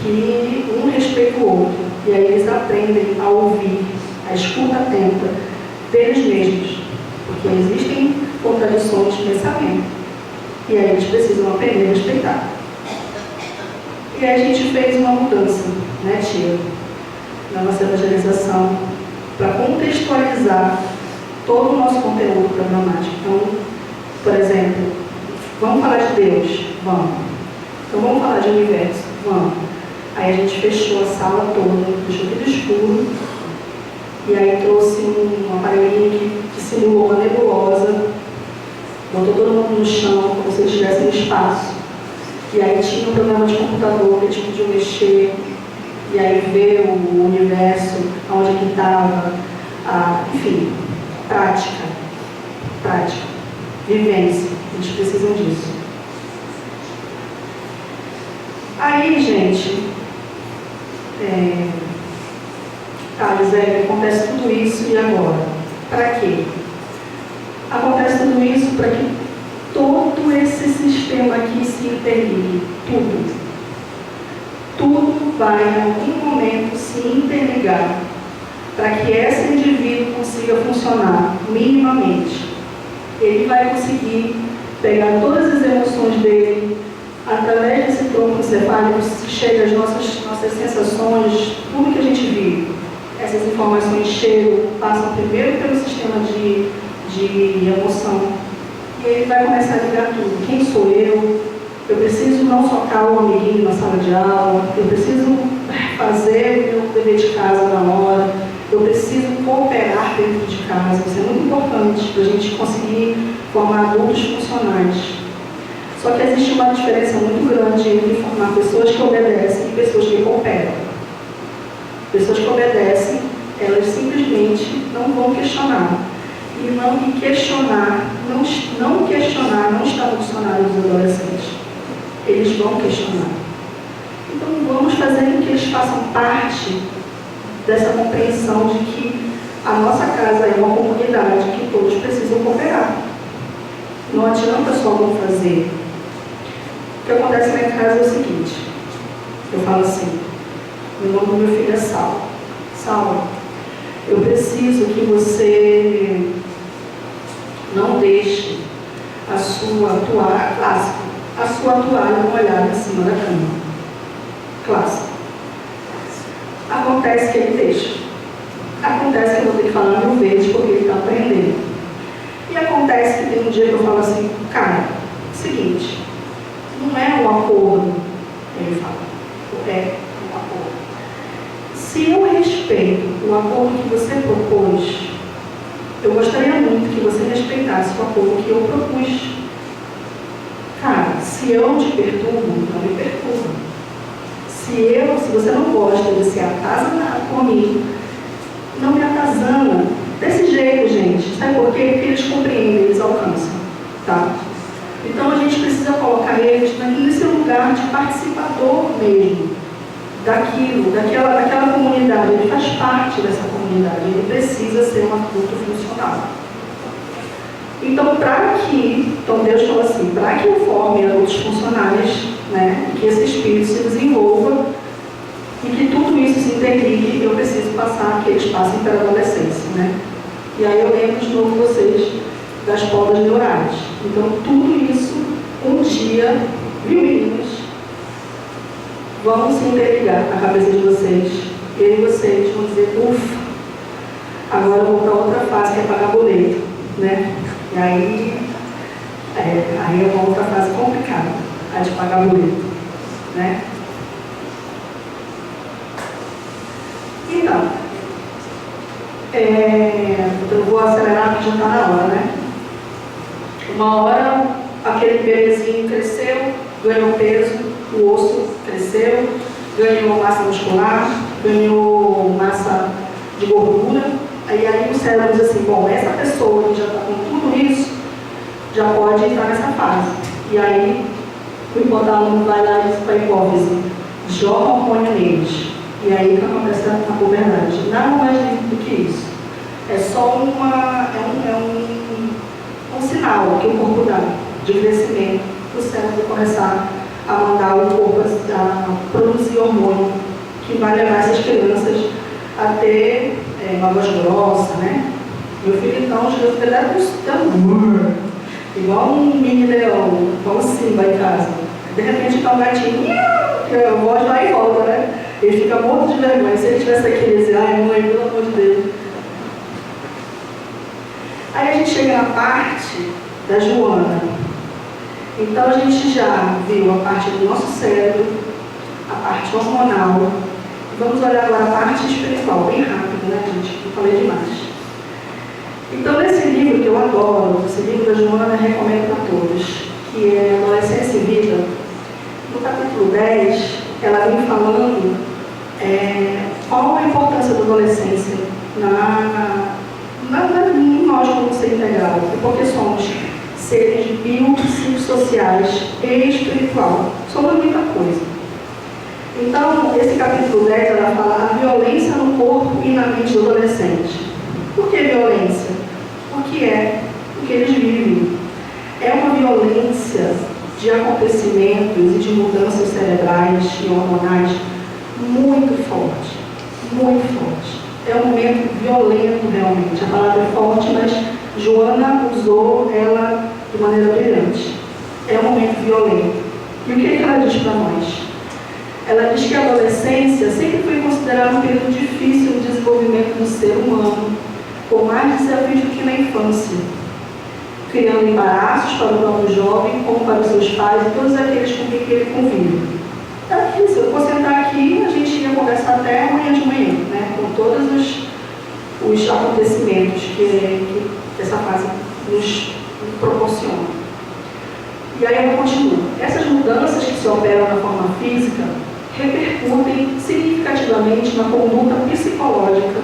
que um respeita o outro. E aí eles aprendem a ouvir, a escuta atenta deles mesmos. Porque existem contradições de pensamento. E aí eles precisam aprender a respeitar. E aí a gente fez uma mudança, né, tia? Na nossa evangelização, para contextualizar todo o nosso conteúdo programático. Então, por exemplo, vamos falar de Deus? Vamos. Então vamos falar de universo? Vamos. Aí a gente fechou a sala toda, deixou tudo escuro, e aí trouxe um aparelhinho que simulou uma nebulosa, botou todo mundo no chão, como se eles estivessem no espaço. E aí tinha um programa de computador que eles podiam mexer, e aí ver o universo, onde que estava, enfim, prática, vivência. Eles precisam disso. Aí, gente, Gisele, acontece tudo isso e agora? Para quê? Acontece tudo isso para que todo esse sistema aqui se interligue, tudo vai em algum momento se interligar para que esse indivíduo consiga funcionar minimamente. Ele vai conseguir pegar todas as emoções dele, através desse tronco encefálico chega as nossas sensações, tudo que a gente vive. Essas informações chegam, passam primeiro pelo sistema de emoção, e ele vai começar a ligar tudo. Quem sou eu? Eu preciso não só calar um amiguinho na sala de aula, eu preciso fazer o meu dever de casa na hora, eu preciso cooperar dentro de casa. Isso é muito importante para a gente conseguir formar adultos funcionais. Só que existe uma diferença muito grande entre formar pessoas que obedecem e pessoas que cooperam. Pessoas que obedecem, elas simplesmente não vão questionar. E questionar não está no dicionário dos adolescentes. eles vão questionar. Então vamos fazer com que eles façam parte dessa compreensão de que a nossa casa é uma comunidade que todos precisam cooperar. Não adianta só não fazer. O que acontece na minha casa é o seguinte, eu falo assim, o nome do meu filho é Saulo. Saulo, eu preciso que você não deixe a sua toalha, clássico, a sua toalha molhada em cima da cama. Clássico. Acontece que ele deixa. Acontece que eu vou ter que falar 1000 vezes porque ele está aprendendo. E acontece que tem um dia que eu falo assim, cara, seguinte, não é um acordo, ele fala, é um acordo. Se eu respeito o acordo que você propôs, eu gostaria muito que você respeitasse o acordo que eu propus. Cara, se eu te perturbo, não me perturba. Se você não gosta de ser atazanado comigo, não me atazana. Desse jeito, gente. Sabe por quê? Porque eles compreendem, eles alcançam. Tá? Então a gente precisa colocar eles nesse lugar de participador mesmo. Daquela comunidade. Ele faz parte dessa comunidade. Ele precisa ser um adulto funcional. Então, Deus falou assim, para que eu forme adultos funcionais, né, que esse espírito se desenvolva e que tudo isso se integre, eu preciso passar, que eles passem pela adolescência, né? E aí eu lembro de novo vocês das podas neurais. Então, tudo isso, um dia, viu, meninas, vão se interligar na cabeça de vocês. E vocês vão dizer, ufa, agora eu vou para outra fase, que é pagar boleto, né? E aí é uma outra fase complicada, a de pagar boleto, né? Então, eu vou acelerar porque já está na hora, né? Uma hora, aquele bebezinho cresceu, ganhou peso, o osso cresceu, ganhou massa muscular, ganhou massa de gordura. Aí o cérebro diz assim, bom, essa pessoa que já está com tudo isso, já pode entrar nessa fase. E aí o hipotálamo vai lá e diz para a hipófise, joga hormônio neles. E aí que acontece a puberdade. Nada mais do que isso. É só um sinal que o corpo dá de crescimento para o cérebro começar a mandar o corpo a produzir hormônio que vai levar essas crianças a ter uma voz grossa, né? Meu filho, então, os meus pedaços estão igual um mini leão, igual um Simba em casa. De repente, está um gatinho, que a voz vai e volta, né? Ele fica morto de vergonha. Se ele tivesse aqui, ele dizia, ai, mãe, pelo amor de Deus. Aí a gente chega na parte da Joana. Então, a gente já viu a parte do nosso cérebro, a parte hormonal. Vamos olhar agora a parte espiritual, bem rápido, né, gente? Eu falei demais. Então, nesse livro que eu adoro, esse livro da Joana, eu recomendo para todos, que é Adolescência e Vida, no capítulo 10, ela vem falando qual a importância da adolescência em nós como ser integral, porque somos seres biopsicossociais e espiritual. Somos muita coisa. Então, esse capítulo 10, ela fala a violência no corpo e na mente do adolescente. Por que violência? Porque é o que eles vivem. É uma violência de acontecimentos e de mudanças cerebrais e hormonais muito forte. Muito forte. É um momento violento realmente. A palavra é forte, mas Joana usou ela de maneira brilhante. É um momento violento. E o que ela diz para nós? Ela diz que a adolescência sempre foi considerada um período difícil no desenvolvimento do ser humano, com mais desafios do que na infância, criando embaraços para o próprio jovem, como para os seus pais e todos aqueles com quem ele convive. É isso, eu vou sentar aqui, a gente ia conversar até amanhã de manhã, né, com todos os acontecimentos que essa fase nos proporciona. E aí eu continuo. Essas mudanças que se operam na forma física repercutem significativamente na conduta psicológica,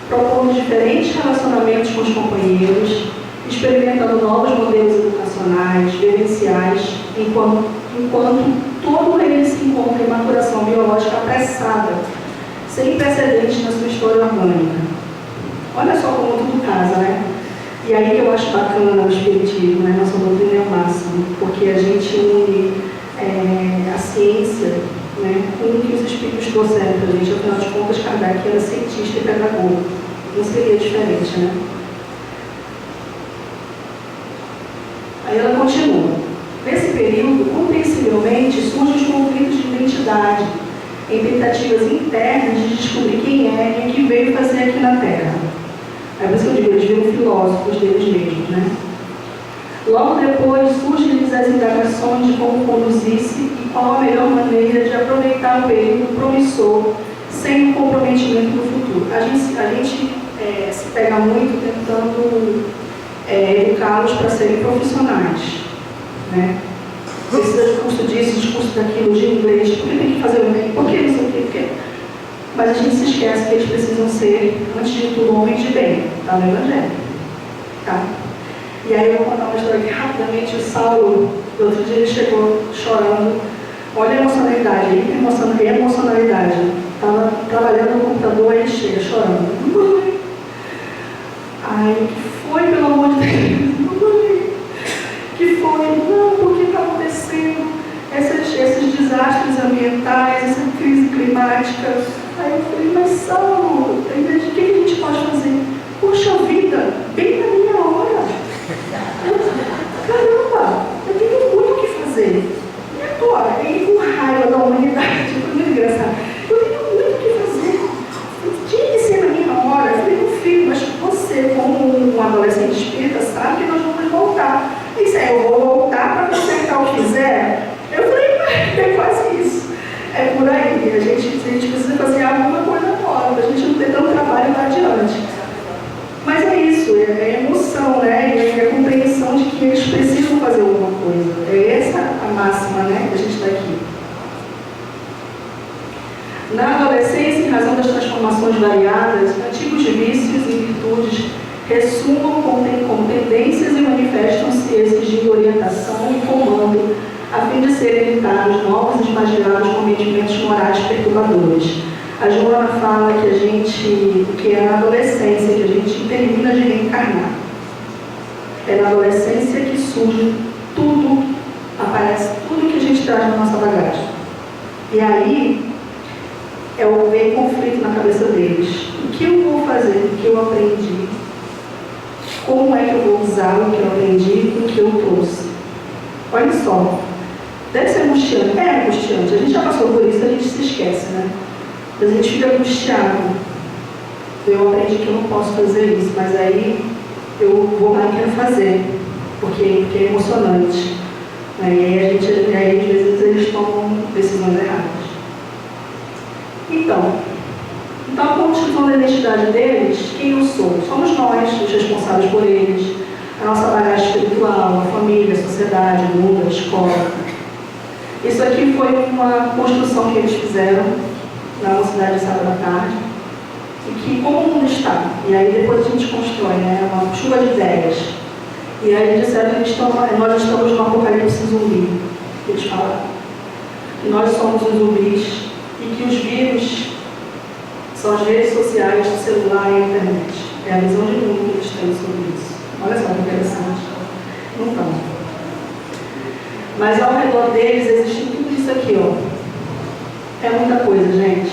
propondo diferentes relacionamentos com os companheiros, experimentando novos modelos educacionais, vivenciais enquanto todo ele se encontra em maturação biológica apressada, sem precedentes na sua história orgânica. Olha só como tudo casa, né? E aí eu acho bacana o Espiritismo, né? Nossa doutrina é o máximo, porque a gente une a ciência, né, com o que os Espíritos trouxeram para a gente. Afinal de contas, Kardec era cientista e pedagogo. Não seria diferente, né? Aí ela continua. Nesse período, compreensivelmente, surgem os conflitos de identidade, em tentativas internas de descobrir quem é e o que veio fazer aqui na Terra. É por isso que eu digo, eles viram filósofos deles mesmos, né? Logo depois, surgem-lhes as indagações de como conduzir-se e qual a melhor maneira de aproveitar o período promissor sem o comprometimento do futuro. A gente se pega muito tentando educá-los para serem profissionais, né? Precisa de curso disso, de curso daquilo, de inglês, porque tem que fazer o bem, porque não sei o quê. Mas a gente se esquece que eles precisam ser, antes de tudo, homens de bem, tá no Evangelho. Tá? E aí eu vou contar uma história aqui rapidamente. O Saulo, do outro dia, ele chegou chorando. Olha a emocionalidade, emocionalidade. Estava trabalhando no computador, aí ele chega chorando. Ai, o que foi, pelo amor de Deus? Que foi? Não, por que está acontecendo esses desastres ambientais, essa crise climática? Aí eu falei, mas Saulo, o que a gente pode fazer? Poxa vida, bem na minha hora. Caramba, eu tenho muito o que fazer. E agora? E com raiva da humanidade, foi muito engraçado. Eu tenho muito o que fazer. Tinha que ser na minha hora. Eu falei, meu filho, mas você, como um adolescente espírita, sabe que nós vamos voltar. Ele disse, eu vou voltar para consertar o que fizer. Eu falei, é quase isso. É por aí. A gente precisa fazer alguma coisa nova, para a gente não ter tanto trabalho lá adiante. Mas é isso, é emoção, né? E é a compreensão de que eles precisam fazer alguma coisa. É essa a máxima, né, que a gente está aqui. Na adolescência, em razão das transformações variadas, antigos vícios e virtudes ressumam como tendências e manifestam-se exigindo orientação e comando, a fim de serem evitados novos e esmagelados cometimentos morais perturbadores. A Joana fala que é na adolescência que a gente termina de reencarnar. É na adolescência que surge tudo, aparece tudo que a gente traz na nossa bagagem. E aí, vem conflito na cabeça deles. O que eu vou fazer? O que eu aprendi? Como é que eu vou usar o que eu aprendi? O que eu trouxe? Olha só. Deve ser angustiante. É angustiante. A gente já passou por isso, a gente se esquece, né? A gente fica angustiado. Eu aprendi que eu não posso fazer isso, mas aí eu vou lá e quero fazer, porque é emocionante. Aí às vezes eles tomam decisões erradas. Então a construção da identidade deles, quem eu sou? Somos nós, os responsáveis por eles, a nossa bagagem espiritual, a família, a sociedade, o mundo, a escola. Isso aqui foi uma construção que eles fizeram na Mocidade de Sábado à Tarde, e que como o mundo está, e aí depois a gente constrói, né, uma chuva de ideias. E aí eles disseram que nós estamos no apocalipse zumbi, que eles falaram. Que nós somos os zumbis e que os vírus são as redes sociais, o celular e a internet. É a visão de mundo que eles têm sobre isso. Olha só que interessante. Não estão. Mas ao redor deles existe tudo isso aqui, ó. É muita coisa, gente.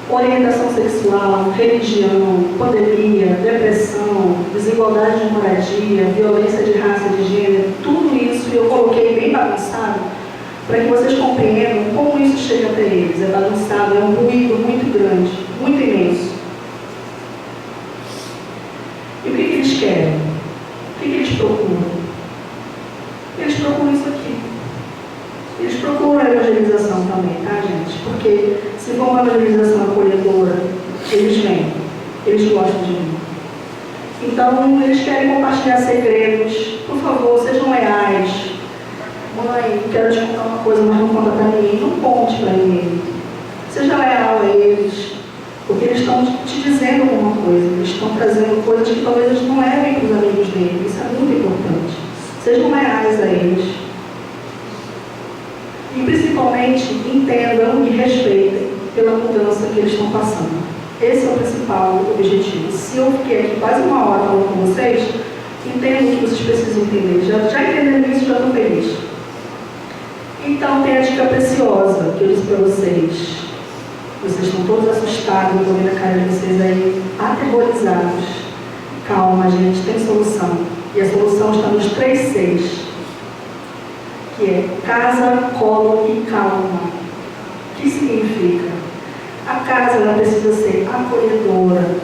Orientação sexual, religião, pandemia, depressão, desigualdade de moradia, violência de raça e de gênero, tudo isso eu coloquei bem bagunçado para que vocês compreendam como isso chega até eles. É bagunçado, é um ruído muito grande, muito imenso. E o que eles querem? O que eles procuram? Eles procuram isso aqui. Eles procuram a evangelização também, tá, gente? Porque se for uma evangelização acolhedora, eles vêm, eles gostam de mim. Então, eles querem compartilhar segredos. Por favor, sejam leais. Mãe, quero te contar uma coisa, mas não conta para ninguém. Não conte para ninguém. Seja leal a eles, porque eles estão te dizendo alguma coisa. Eles estão trazendo coisas que talvez eles não levem para os amigos deles. Isso é muito importante. Sejam leais a eles. principalmente entendam e respeitem pela mudança que eles estão passando. Esse é o principal objetivo. Se eu fiquei aqui quase uma hora falando com vocês, entendam o que vocês precisam entender. Já entenderam isso, já estou feliz. Então, tem a dica preciosa que eu disse para vocês. Vocês estão todos assustados, estou vendo a cara de vocês aí, aterrorizados. Calma, gente, tem solução. E a solução está nos 3 Cs, que é casa, colo e calma. O que significa? A casa ela precisa ser acolhedora.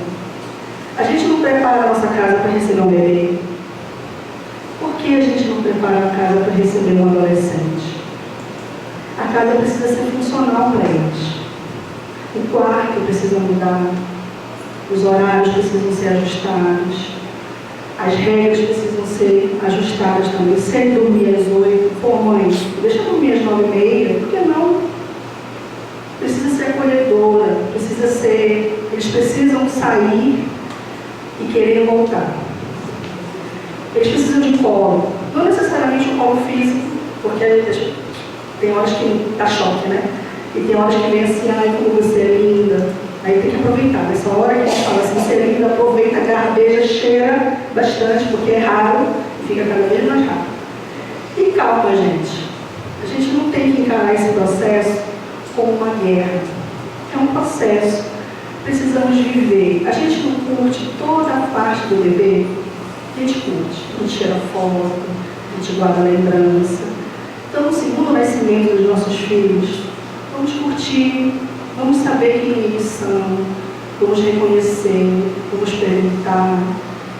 A gente não prepara a nossa casa para receber um bebê. Por que a gente não prepara a casa para receber um adolescente? A casa precisa ser funcional para eles. O quarto precisa mudar. Os horários precisam ser ajustados. As regras precisam ser ajustadas também. Se ele dormir às 8, pô mãe, deixa eu dormir às 9h30, por que não? Precisa ser acolhedora, precisa ser... Eles precisam sair e querer voltar. Eles precisam de colo. Não necessariamente um colo físico, porque tem horas que dá choque, né? E tem horas que vem assim, ai, como você é linda. Aí tem que aproveitar. Nessa hora que a gente fala assim, você é linda, aproveita, agarra, beija, cheira bastante, porque é raro e fica cada vez mais raro. E calma, gente. A gente não tem que encarar esse processo como uma guerra. É um processo. Precisamos viver. A gente não curte toda a parte do bebê. A gente curte. A gente tira foto, a gente guarda lembrança. Então, no segundo nascimento dos nossos filhos, vamos curtir, vamos saber quem eles são, vamos reconhecer, vamos perguntar,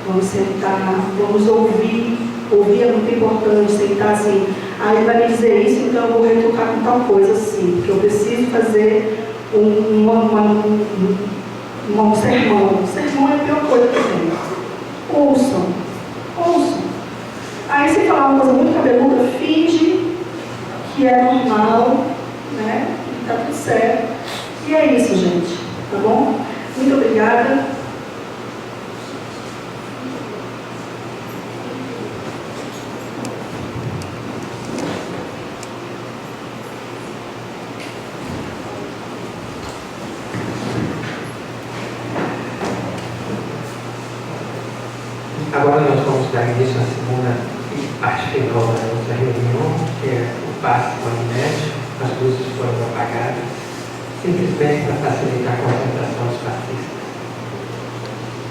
vamos sentar, vamos ouvir. Ouvir é muito importante, sentar assim, ele vai me dizer isso, então eu vou retocar com tal coisa assim, porque eu preciso fazer um sermão. Sermão é a pior coisa que tem. Ouçam. Aí se falar uma coisa muito cabeluda, finge que é normal, né? Tá tudo certo. E é isso, gente. Tá bom? Muito obrigada. Agora nós vamos dar início à segunda parte final da nossa reunião, que é o passe magnético. As luzes foram apagadas, simplesmente para facilitar a concentração.